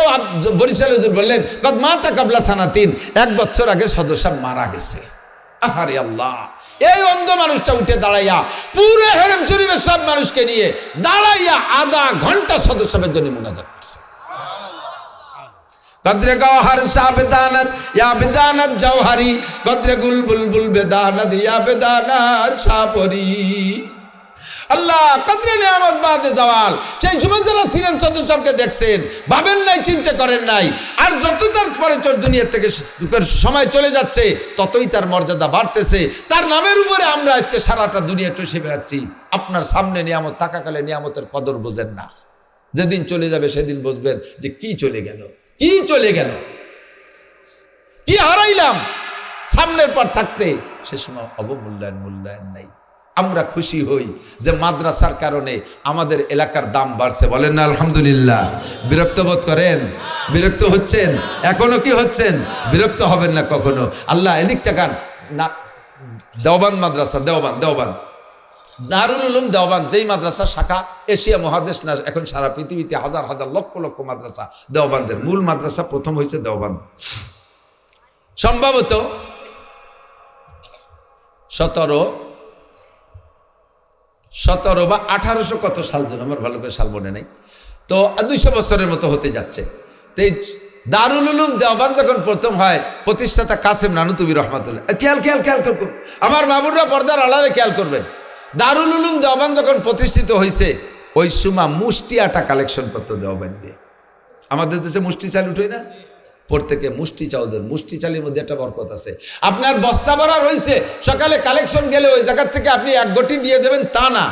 [SPEAKER 1] বরিশাল হুজুর বললেন, কদ মাতা কাবলা সানাতিন, 1 বছর আগে সদস্য মারা গেছে। আহারে আল্লাহ! এই অন্ধ মানুষটা উঠে দাঁড়াইয়া পুরো হেরেম শরীফের সব মানুষকে নিয়ে দাঁড়াইয়া আধা ঘন্টা সদস্যের জন্য মুনাজাত করছে। কদরে গওহর শাহ বেদানত ইয়া বেদানত জওহরি, কদরে গুল বুলবুল বেদানত ইয়া বেদানত শাহপরি। আল্লাহ কদরে নিয়ামত বাদে জাওয়াল। সেই সময় যারা ছিলেন সদস্যকে দেখছেন, ভাবেন নাই, চিন্তা করেন নাই। আর যত তার পরে দুনিয়া থেকে সময় চলে যাচ্ছে, ততই তার মর্যাদা বাড়তেছে। তার নামের উপরে আমরা আজকে সারাটা দুনিয়া চষে বেড়াচ্ছি। আপনার সামনে নিয়ামত থাকাকালে নিয়ামতের কদর বোঝেন না। যেদিন চলে যাবে সেদিন বুঝবেন যে কি চলে গেল, কি চলে গেল, কি হারাইলাম। সামনের পর থাকতে সে সময় মূল্যায়ন নাই। আমরা খুশি হই যে মাদ্রাসার কারণে আমাদের এলাকার দাম বাড়ছে। বলেন না আলহামদুলিল্লাহ? বিরক্ত বোধ করেন? বিরক্ত হচ্ছেন? এখনো কি হচ্ছেন? বিরক্ত হবেন না কখনো। আল্লাহ এদিক তাকান না। দেওবান্দ মাদ্রাসা, দেওবান্দ দারুল উলুম দেওবান্দ, যেই মাদ্রাসা শাখা এশিয়া মহাদেশ না, এখন সারা পৃথিবীতে হাজার হাজার লক্ষ লক্ষ মাদ্রাসা। দেওবান্দের মূল মাদ্রাসা প্রথম হয়েছে দেওবান্দ। সম্ভবত 17 বা 1800 কত সাল যেন, আমার ভালো করে সাল মনে নেই। তো 200 বছরের মতো হতে যাচ্ছে। তো এই দারুল উলুম দেওবান্দ যখন প্রথম হয়, প্রতিষ্ঠাতা কাসেম নানুতুবি রহমাতুল্লাহ। খেয়াল আমার বাবুররা পর্দার আড়ালে খেয়াল করবেন। দারুল উলুম দেওবান্দ যখন প্রতিষ্ঠিত হয়েছে, ওই সময় মুষ্টি আটা কালেকশন করতো দেওবান্দে। আমাদের দেশে মুষ্টি চাল উঠে না, প্রত্যেকে মুষ্টি চাল দেন। মুষ্টি চালের মধ্যে একটা বরকত আছে। আপনার বস্তা ভরা রয়েছে, সকালে কালেকশন গেলে ওই জায়গা থেকে আপনি 1 গটি দিয়ে দেবেন তা না,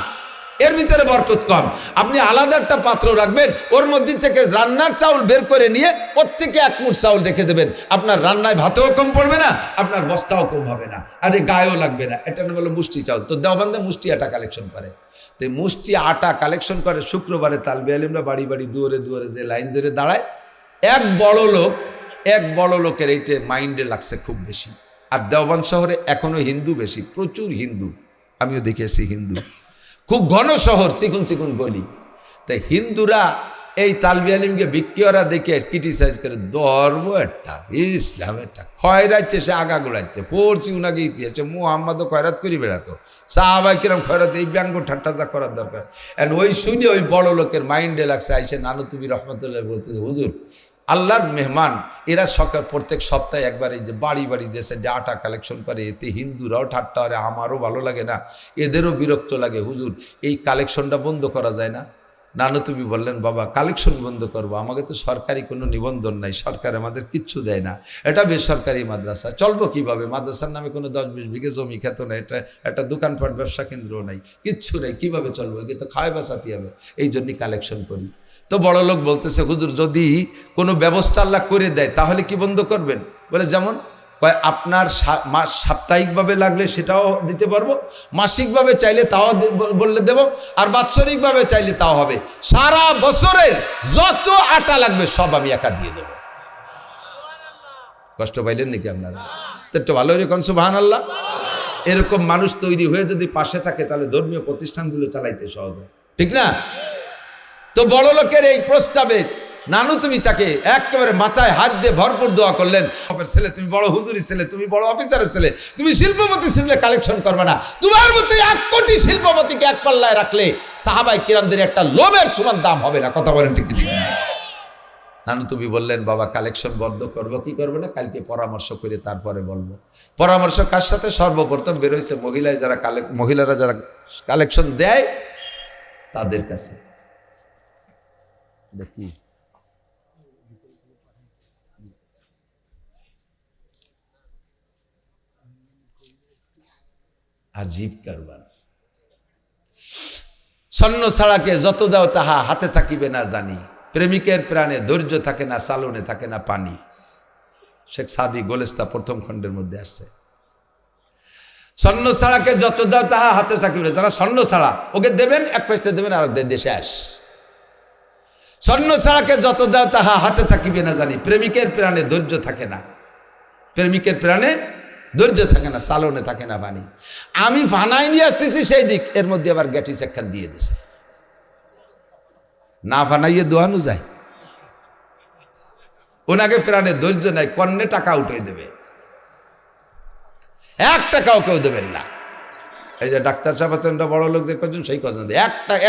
[SPEAKER 1] এর ভিতরে বরকত কম। আপনি আলাদা একটা পাত্র রাখবেন, ওর মধ্যে থেকে রান্নার চাউল বের করে নিয়ে প্রত্যেকে 1 মুঠ চাউল রেখে দেবেন। আপনার রান্নায় ভাতেও কম পড়বে না, আপনার বস্তাও কম হবে না, আরে গায়েও লাগবে না। এটা হলো মুষ্টি চাউল। তো দেওবান্দে মুষ্টি আটা কালেকশন করে। তো মুষ্টি আটা কালেকশন করে শুক্রবারে তালবে আলিমরা বাড়ি বাড়ি দুয়ারে দুয়ারে যে লাইন ধরে দাঁড়ায়। এক বড় লোকের এইটা মাইন্ডে লাগছে খুব বেশি। আর দেওবান্দ শহরে এখনো হিন্দু বেশি, প্রচুর হিন্দু। আমিও দেখে এসেছি হিন্দু, খুব ঘন শহর, চিকুন গলি। তাই হিন্দুরা এই তালবি আলিমকে বিক্রিয়রা দেখে ক্রিটিসাইজ করে, ধর্ম একটা, ইসলাম একটা, খয়রাচ্ছে সে আগা গোড়াচ্ছে। পড়ছি উনাকে ইতিহাসে মুহাম্মদও খয়রাত করি বেড়াতো, সাহাবাই কিরম খয়রাত, এই ব্যঙ্গ ঠাট্টা করার দরকার। অ্যান্ড ওই শুনে ওই বড় লোকের মাইন্ডে লাগছে। আইসে নানুতুবি রহমতুল্লাহ বলতেছে, হুজুর আল্লাহর মেহমান এরা প্রত্যেক সপ্তাহে একবার এই যে বাড়ি যে সাইডে আটা কালেকশন করে, এতে হিন্দুরাও ঠাট্টা করে, আমারও ভালো লাগে না, এদেরও বিরক্ত লাগে। হুজুর এই কালেকশনটা বন্ধ করা যায় না? নানুতুবি বললেন, বাবা কালেকশন বন্ধ করবো? আমাকে তো সরকারি কোনো নিবন্ধন নাই, সরকার আমাদের কিচ্ছু দেয় না, এটা বেসরকারি মাদ্রাসা, চলবো কিভাবে? মাদ্রাসার নামে কোনো 10-20 বিঘে জমি খেত না, এটা একটা দোকানপাট ব্যবসা কেন্দ্রও নাই, কিচ্ছু নেই, কিভাবে চলবো? একে তো খাওয়াই বাঁচাতে হবে, এই জন্যই কালেকশন করি। তো বড় লোক বলতেছে, হুজুর যদি কোনো ব্যবস্থা আল্লাহ করে দেয় তাহলে কি বন্ধ করবেন? বলে যেমন কয় আপনার সাপ্তাহিকভাবে লাগলে সেটাও দিতে পারবো, মাসিকভাবে চাইলে তাও বললে দেব, আর বাৎসরিকভাবে চাইলে তাও হবে। সারা বছরের যত আটা লাগবে সব আমি একা দিয়ে দেবো। কষ্ট পাইলেন নাকি আপনারা? তো একটু ভালো রেখন সুবহানাল্লাহ। এরকম মানুষ তৈরি হয়ে যদি পাশে থাকে তাহলে ধর্মীয় প্রতিষ্ঠানগুলো চালাইতে সহজ হয়, ঠিক না? তো বড় লোকের এই প্রস্তাবে নানু তুমি তাকে একেবারে মাথায় হাত দিয়ে ভরপুর দোয়া করলেন, ছেলে তুমি বড় হুজুরি ছেলে, তুমি বড় অফিসারের ছেলে, তুমি শিল্পপতি ছেলে, কালেকশন করবে না। তোমার মতো 1 কোটি শিল্পপতিকে এক পাল্লায় রাখলে সাহাবায়ে কিরামদের একটা লোমের সমান দাম হবে না। কথা বলেন ঠিক ঠিক? নানু তুমি বললেন বাবা কালেকশন বন্ধ করবো কি করবো না, কালকে পরামর্শ করে তারপরে বলবো। পরামর্শ কার সাথে? সর্বপ্রথম বেরোইছে মহিলারা যারা কালেকশন দেয় তাদের কাছে। দেখি আজীব কারবার। স্বর্ণ ছাড়াকে যত দাও তাহা হাতে থাকিবে না জানি, প্রেমিকের প্রাণে ধৈর্য থাকে না, সালনে থাকে না পানি। শেখ সাদি গোলেস্তা প্রথম খণ্ডের মধ্যে আসছে। স্বর্ণ ছাড়াকে যত দাও তাহা হাতে থাকিবে না। যারা স্বর্ণ ছাড়া ওকে দেবেন, এক পয়সা দেবেন, আর দেশে আস। স্বর্ণ ছাড়াকে যত দাও তাহা হাতে থাকিবে না জানি, প্রেমিকের প্রাণে ধৈর্য থাকে না, প্রেমিকের প্রাণে ধৈর্য থাকে না, সালনে থাকে না পানি। আমি ফানাই নিয়ে আসতেছি সেই দিক, এর মধ্যে আবার গ্যাটিস একখান দিয়ে দিছে। না ফানাইয়ে দোয়ানো যায়? ওনাকে প্রাণে ধৈর্য নাই, কন্যে টাকা উঠে দেবে, 1 টাকাও কেউ দেবেন না। এই যে ডাক্তার সাহেব আছেন, বড় লোক যে কজন সেই কজন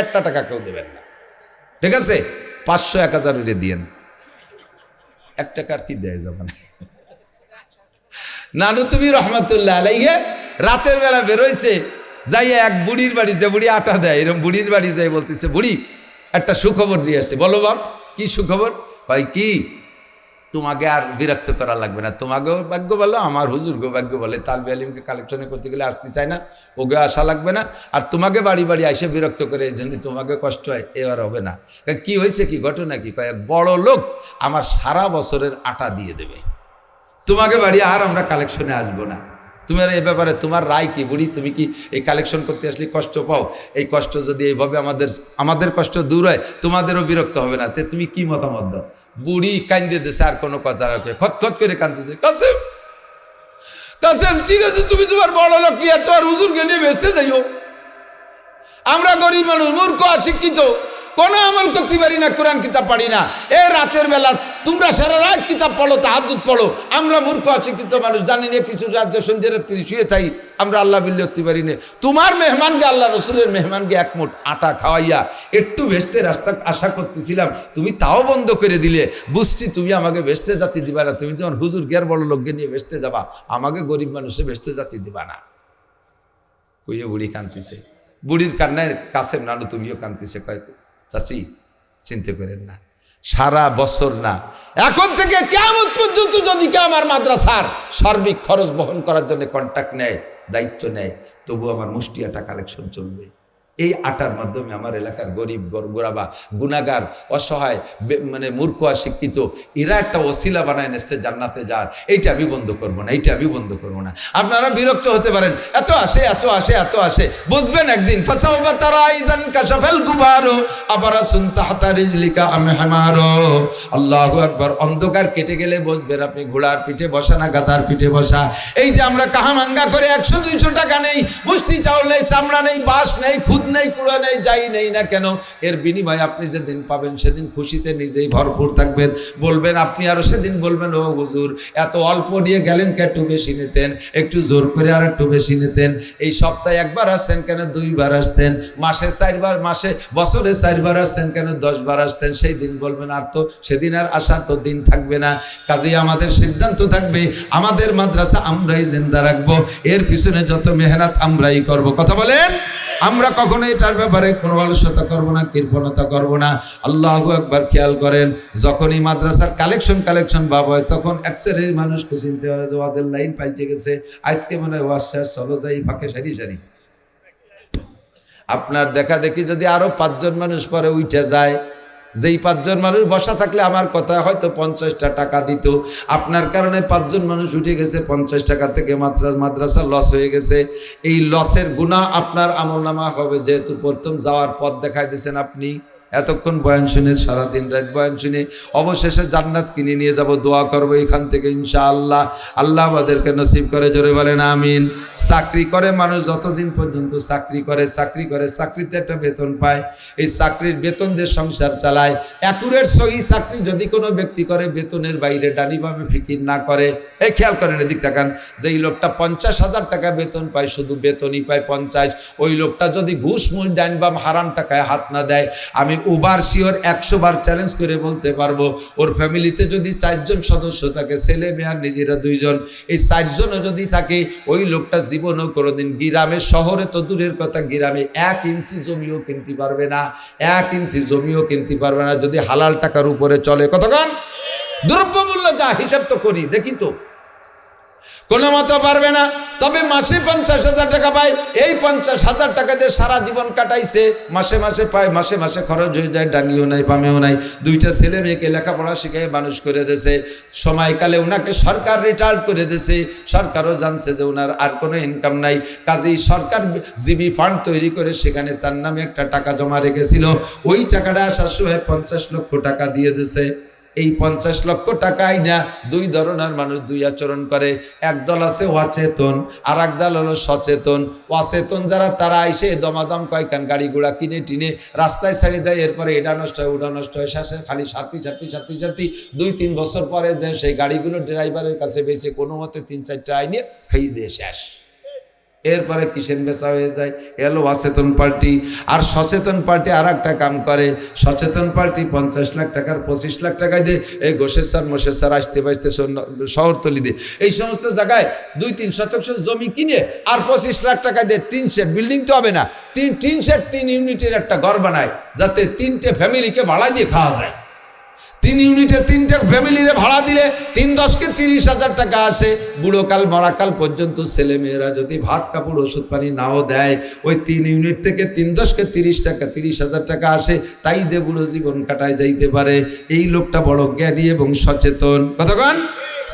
[SPEAKER 1] একটা টাকা কেউ দেবেন না, ঠিক আছে? 500 1000 উড়ে দিয়েন, 1 টাকার কি দেয় যাবে না। নানু তুমি রহমতুল্লাহ আলাইহি রাতের বেলা বেরোইছে, যাইয়া এক বুড়ির বাড়ি, যে বুড়ি আটা দেয়, এরকম বুড়ির বাড়ি যাই বলতেছে, বুড়ি একটা সুখবর দিয়ে আসছে। বলো বাপ, কি সুখবর? ভাই কি, তোমাকে আর বিরক্ত করা লাগবে না, তোমাকেও ভাগ্য বলো, আমার হুজুর গো ভাগ্য বলে, তালবে আলিমকে কালেকশনে করতে গেলে আসতে চায় না, ওকে আসা লাগবে না, আর তোমাকে বাড়ি বাড়ি এসে বিরক্ত করে, এই জন্য তোমাকে কষ্ট হয়, এবার হবে না। কি হয়েছে, কি ঘটনা কি? কয়েক বড় লোক আমার সারা বছরের আটা দিয়ে দেবে, তোমাকে বাড়ি আর আমরা কালেকশনে আসবো না। তুমি আর এ ব্যাপারে তোমার রায় কি বুড়ি? তুমি কি এই কালেকশন করতে আসলে কষ্ট পাও? এই কষ্ট যদি এইভাবে আমাদের কষ্ট দূর হয়, তোমাদেরও বিরক্ত হবে না। তে তুমি কি মতামত দাও? বুড়ি কান্দে দিছে, আর কোনো কথা রাখে, খতখত করে কান্দতেছে। কাসেম কাসেম ঠিক আছে, তুমি তোমার বড় লোক নিয়ে তো আর হুজুরকে নিয়ে বেচতে যাইও, আমরা গরিব মানুষ, মূর্খ অশিক্ষিত, কোনো আমল করতে পারি না, কোরআন কিতাব পারি না। এ রাতের বেলা তোমরা সারা রাত কিতাব পড়ো, তাহাজ্জুদ পড়ো, আমরা মূর্খ অশিক্ষিত মানুষ, জানি না কিছু, রাজ্য সন্ধ্যে রাত্রি শুয়ে থাই, আমরা আল্লাহ বিল্লি করতে পারি না। তোমার মেহমানকে, আল্লাহ রসুলের মেহমানকে 1 মুঠ আটা খাওয়াইয়া একটু ভেস্তে রাস্তা আশা করতেছিলাম, তুমি তাও বন্ধ করে দিলে। বুঝছি তুমি আমাকে ভেস্তে জাতি দিবা না, তুমি তোমার হুজুর গের বড় লোককে নিয়ে ভেস্তে যাবা, আমাকে গরিব মানুষে ভেস্তে জাতি দিবা না। কইয়ে বুড়ি কাঁদতেছে, বুড়ির কান্নায় কাসেম নানু তুমিও কাঁদতেছে। কয় চাচি চিন্তা করেন না, সারা বছর না, এখন থেকে কিয়ামত পর্যন্ত যদি কেউ আমার মাদ্রাসার সার্বিক খরচ বহন করার জন্য কন্ট্যাক্ট নেয়, দায়িত্ব নেয়, তবু আমার মুষ্টি আটা কালেকশন চলবে। এই আটার মাধ্যমে আমার এলাকার গরিব গোরাবা, গুনাগার, অসহায়, মানে মূর্খ অশিক্ষিত, এরা একটা ওসিলা বানায় নিচ্ছে জান্নাতে যার। এইটা আমি বন্ধ করবো না, এইটা আমি বন্ধ করবো না। আপনারা বিরক্ত হতে পারেন, এত আসে এত আসে এত আসে, বুঝবেন একদিন। ফাসাওফা তারা ইযান কাশাফাল গুবারু আবারাসুন তাহতা রিজলিকা আম হামারু। আল্লাহু আকবার। অন্ধকার কেটে গেলে বুঝবেন আপনি ঘোড়ার পিঠে বসা না গাধার পিঠে বসা। এই যে আমরা কাহামাঙ্গা করে 100-200 টাকা নেই, মুষ্টি চাউল নেই, চামড়া নেই, বাঁশ নেই, খুদ নেই, কুড়া নেই, যাই নেই না কেন, এর বিনিময়ে আপনি যেদিন পাবেন সেদিন খুশিতে নিজেই ভরপুর থাকবেন। বলবেন আপনি, আরো সেদিন বলবেন, ও হুজুর এত অল্প দিয়ে গেলেন, কে একটু বেশি নিতেন, একটু জোর করে আর একটু বেশি নিতেন। এই সপ্তাহে 1 বার আসছেন কেন 2 বার আসতেন, মাসে 4 বার, মাসে বছরে 4 বার আসছেন কেন 10 বার আসতেন। সেই দিন বলবেন আর তো সেদিন আর আসার তো দিন থাকবে না। কাজেই আমাদের সিদ্ধান্ত থাকবে, আমাদের মাদ্রাসা আমরাই জিন্দা রাখবো, এর পিছনে যত মেহনত আমরাই করব। কথা বলেন, আমরা কখনো এটার ব্যাপারে কোনো অলসতা করবো না, কৃপণতা করবো না। আল্লাহু আকবার। খেয়াল করেন, যখনই মাদ্রাসার কালেকশন ভাব হয়, তখন এক শ্রেণীর মানুষ চিনতে পারে যে ওয়াজের লাইন পাল্টে গেছে, আজকে মনে হয় ওয়াজ শেষ, চলো যাই ফাঁকে সারি সারি। আপনার দেখা দেখি যদি আরো 5 জন মানুষ পরে উঠে যায়, যেই 5 জন মানুষ বসা থাকলে আমার কথা হয়তো 50টা টাকা দিত, আপনার কারণে 5 জন মানুষ উঠে গেছে, 50 টাকা থেকে মাদ্রাসা লস হয়ে গেছে। এই লসের গুনাহ আপনার আমলনামা হবে, যেহেতু প্রথম যাওয়ার পথ দেখাই দিয়েছেন আপনি। এতক্ষণ বয়ান শুনে, সারাদিন রাত বয়ান শুনে, অবশেষে জান্নাত কিনে নিয়ে যাব। দোয়া করবো এখান থেকে ইনশাআল্লাহ, আল্লাহ আমাদেরকে নসিব করে। জোরে বলেন আমিন। চাকরি করে মানুষ যতদিন পর্যন্ত চাকরি করে চাকরিতে একটা বেতন পায়, এই চাকরির বেতন দিয়ে সংসার চালায়। অ্যাকুরেট সহি চাকরি যদি কোনো ব্যক্তি করে, বেতনের বাইরে ডানি বামে ফিকির না করে, এই খেয়াল করেন, এদিক তাকান, যেই লোকটা 50,000 টাকা বেতন পায়, শুধু বেতনই পায় 50, ওই লোকটা যদি ঘুষ মুষ ডান বাম হারাম টাকায় হাত না দেয়, আমি ওভার শিওর 100 বার চ্যালেঞ্জ করে বলতে পারবো, ওর ফ্যামিলিতে যদি 4 জন সদস্য থাকে, ছেলে মেয়ে আর নিজেরা 2 জন, এই 4 জনও যদি থাকে, ওই লোকটা জীবনেও কোনোদিন গ্রামে, শহরে তো দূরের কথা, গ্রামে 1 ইঞ্চি জমিও কিনতে পারবে না, 1 ইঞ্চি জমিও কিনতে পারবে না, যদি হালাল টাকার উপরে চলে। কতক্ষণ দ্রব্যমূল্য যা, হিসাব তো করি, দেখি তো, কোনো মতো পারবে না। তবে মাসে 50,000 টাকা পায়, এই 50,000 টাকা দিয়ে সারা জীবন কাটাইছে, মাসে মাসে পায়, মাসে মাসে খরচ হয়ে যায়, ডানিও নাই পামেও নাই, 2টা ছেলে মেয়েকে লেখাপড়া শিখিয়ে মানুষ করে দিয়েছে, সময়কালে ওনাকে সরকার রিটায়ার্ড করে দিয়েছে, সরকারও জানছে যে ওনার আর কোনো ইনকাম নাই, কাজেই সরকার জিবি ফান্ড তৈরি করে সেখানে তার নামে একটা টাকা জমা রেখেছিল, ওই টাকাটা আসার সময় 50 লক্ষ টাকা দিয়ে দিয়েছে। এই 50 লক্ষ টাকাই না 2 ধরনের মানুষ 2 আচরণ করে, একদল আছে অচেতন, আর একদল হলো সচেতন। অচেতন যারা, তারা এসে দমাদম কয়েকখান গাড়ি ঘোড়া কিনে টিনে রাস্তায় ছাড়ি দেয়, এরপরে এটা নষ্ট হয় ওটা নষ্ট হয়, শেষে খালি সাথী 2-3 বছর পরে যে সেই গাড়িগুলো ড্রাইভারের কাছে বেঁচে কোনো মতে 3-4টা আইনে খাইয়ে দিয়ে শেষ। এরপরে কিসেন বেচা হয়ে যায়। এলো অচেতন পার্টি। আর সচেতন পার্টি আর একটা কাম করে, সচেতন পার্টি 50 লাখ টাকার 25 লাখ টাকায় দিয়ে এই গোসেশ্বর মোশেশ্বর আসতে বাঁচতে শহরতলি দিয়ে এই সমস্ত জায়গায় 2-3 শতক জমি কিনে আর 25 লাখ টাকা দিয়ে 3 শেড, বিল্ডিং তো হবে না, 3 শেড 3 ইউনিটের একটা ঘর বানায়, যাতে 3টে ফ্যামিলিকে ভাড়া দিয়ে খাওয়া যায়। 3 ইউনিটে 3টে ফ্যামিলিরে ভাড়া দিলে 3-10-কে 30,000 টাকা আসে। বুড়োকাল মরাকাল পর্যন্ত ছেলে মেয়েরা যদি ভাত কাপড় ওষুধ পানি নাও দেয়, ওই 3 ইউনিট থেকে 3-10-কে 30,000 টাকা আসে, তাই দিয়ে বুড়ো জীবন কাটায় যাইতে পারে। এই লোকটা বড় জ্ঞানী এবং সচেতন। কতক্ষণ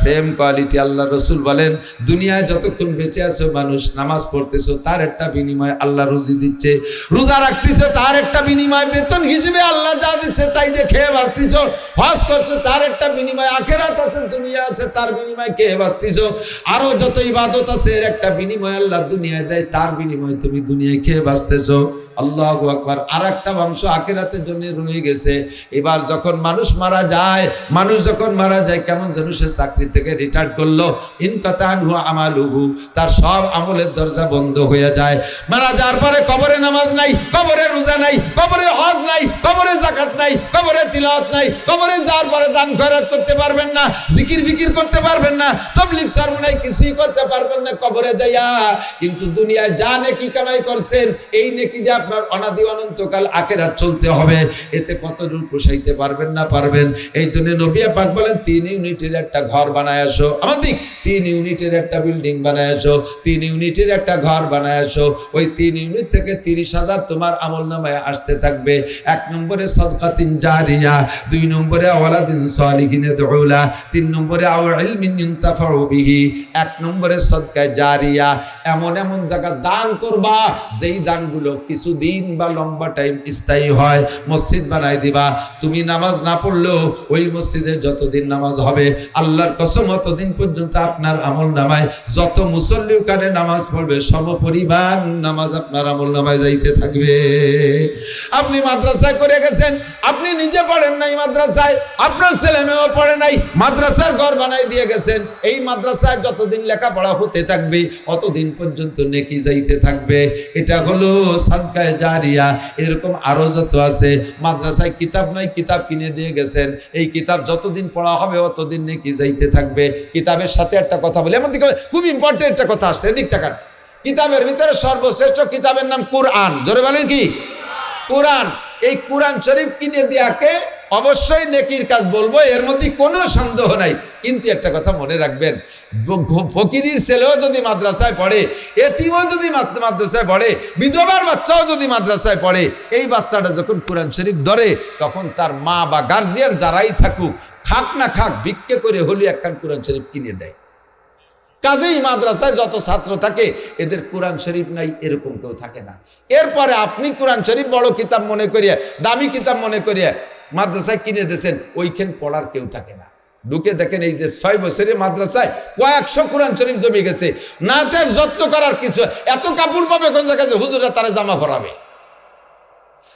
[SPEAKER 1] সেম কোয়ালিটি। আল্লাহ রসুল বলেন, দুনিয়ায় যতক্ষণ বেঁচে আছো মানুষ, নামাজ পড়তেছো, তার একটা বিনিময় আল্লাহ রুজি দিচ্ছে, রোজা রাখতেছো, তার একটা বিনিময় বেতন হিসেবে আল্লাহ যা দিচ্ছে তাই দিয়ে খেয়ে বাঁচতেছো, হজ করছো, তার একটা বিনিময়, আখেরাত আছে, দুনিয়া আছে, তার বিনিময় খেয়ে বাঁচতেছো, আরো যত ইবাদত আছে এর একটা বিনিময় আল্লাহ দুনিয়ায় দেয়, তার বিনিময় তুমি দুনিয়ায় খেয়ে বাঁচতেছো। আল্লাহু আকবার। আর একটা বংশ আখিরাতের জন্য রয়ে গেছে। এবার যখন মানুষ মারা যায়, কেমন যেন সে চাকরি থেকে রিটায়ার করলো, ইনকাতানহু আমালুহু, তার সব আমলের দরজা বন্ধ হয়ে যায়। মারা যাওয়ার পরে কবরে নামাজ নাই, কবরে রোজা নাই, কবরে হজ নাই, কবরে যাকাত নাই, কবরে তিলাওয়াত নাই, কবরে যাওয়ার পরে দান খয়রাত করতে পারবেন না, জিকির ফিকির করতে পারবেন না, তাবলীগ সারমনাই কিছুই করতে পারবেন না কবরে যাইয়া। কিন্তু দুনিয়ায় যা নেকি কামাই করছেন, এই নেকি দিয়ে আপনার অনাদি অনন্তকাল আখিরাত চলতে হবে। এতে কত দূর পোষাইতে পারবেন না পারবেন। এই জন্য নবী পাক বলেন, 3 ইউনিটের একটা ঘর বানায় আসো, আমাদের 3 ইউনিটের একটা বিল্ডিং বানায় আসো, 3 ইউনিটের একটা ঘর বানায় আসো। ওই 3 ইউনিট থেকে 30,000 তোমার আমলনামায় আসতে থাকবে। 1 নম্বরে সাদকাতিন জারিয়া, 2 নম্বরে ওয়ালাদিন সালিহিন ইয়াদউলা, 3 নম্বরে আও ইলমিন ইনতাফাউ বিহি। 1 নম্বরে সাদকা জারিয়া, এমন এমন জায়গা দান করবা যেই দানগুলো কিছুদিন বা লম্বা টাইম স্থায়ী হয়। মসজিদ বানাই দিবা, তুমি নামাজ না পড়লেও ওই মসজিদে যতদিন নামাজ হবে, আল্লাহর কসম অতদিন পর্যন্ত আপনার আমল নামায় যত মুসল্লি ওখানে নামাজ পড়বে সমপরিমাণ নামাজ আপনার আমল নামায় যাইতে থাকবে। আপনি মাদ্রাসায় করে গেছেন, আপনি নিজে পড়েন নাই মাদ্রাসায়, আপনার ছেলে মেয়েও পড়ে নাই, মাদ্রাসার ঘর বানাই দিয়ে গেছেন। এই মাদ্রাসায় যতদিন লেখাপড়া হতে থাকবে অতদিন পর্যন্ত নেকি যাইতে থাকবে। এটা হলো সাদকায়ে জারিয়া। এরকম আরো যত আছে, মাদ্রাসায় কিতাব নাই, কিতাব কিনে দিয়ে গেছেন, এই কিতাব যতদিন পড়া হবে অতদিন নেকি যাইতে থাকবে। কিতাবের সাথে একটা কথা বলি, এমন দিকে খুব ইম্পর্টেন্ট একটা কথা আসছে, এদিক টাকার। কিতাবের ভিতরে সর্বশ্রেষ্ঠ কিতাবের নাম কুরআন। জোরে বলেন কি? কুরআন। এই কুরআন শরীফ কিনে দেয়াকে অবশ্যই নেকির কাজ বলবো, এর মধ্যে কোনো সন্দেহ নাই। কিন্তু একটা কথা মনে রাখবেন, ফকিরের ছেলেও যদি মাদ্রাসায় পড়ে, এতিমও যদি মাদ্রাসায় পড়ে, বিধবার বাচ্চাও যদি মাদ্রাসায় পড়ে, এই বাচ্চাটা যখন কোরআন শরীফ ধরে তখন তার মা বা গার্জিয়ান যারাই থাকুক, খাক না খাক, ভিক্ষে করে হলে একখান কোরআন শরীফ কিনে দেয়। কাজেই মাদ্রাসায় যত ছাত্র থাকে এদের কোরআন শরীফ নাই এরকম কেউ থাকে না। এরপরে আপনি কোরআন শরীফ বড় কিতাব মনে করিয়া, দামি কিতাব মনে করিয়া মাদ্রাসায় কিনে দিয়েছেন, ওইখান পড়ার কেউ থাকে না। ঢুকে দেখেন এই যে 6 বছরের মাদ্রাসায় কয়েকশো কোরআন শরীফ জমে গেছে, না তার যত্ন করার কিছু, এত কাপড় পাবে কোন জায়গায় হুজুরা তারা জামা পরাবে,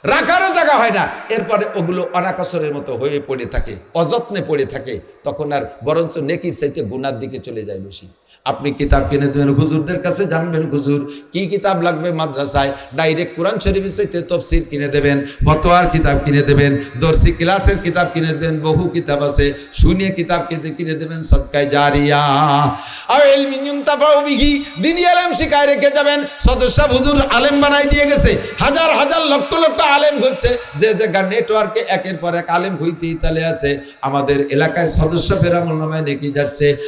[SPEAKER 1] রাখারও জায়গা হয় না। এরপরে ওগুলো অনাকাসরের মতো হয়ে পড়ে থাকে, অযত্নে পড়ে থাকে, তখন আর বরঞ্চ নেকির চাইতে গুনার দিকে চলে যায় বেশি। আপনি কিতাব কিনে দেবেন, হুজুরদের কাছে জানবেন হুজুর কি কিতাব লাগবে মাদ্রাসায়, ডাইরেক্ট কোরআন শরীফের চাইতে তাফসীর কিনে দেবেন, ফতোয়ার কিতাব কিনে দেবেন, দর্শী ক্লাসের কিতাব কিনে দেবেন, বহু কিতাব আছে, শুনিয়ে কিতাব কিনে দেবেন, সদকায়ে জারিয়া আও ইলমিন ইউনতাফাউ বিহি, দ্বীনি ইলম শিখায় রেখে যাবেন। সদস্য হুজুর আলেম বানাই দিয়ে গেছে, হাজার হাজার লক্ষ লক্ষ আলেম হচ্ছে, যে জায়গা নেটওয়ার্কে একের পর এক আলেম হইতেই তালে আছে। আমাদের এলাকায় সদস্য ফেরামুল নামায় নেকি যাচ্ছে।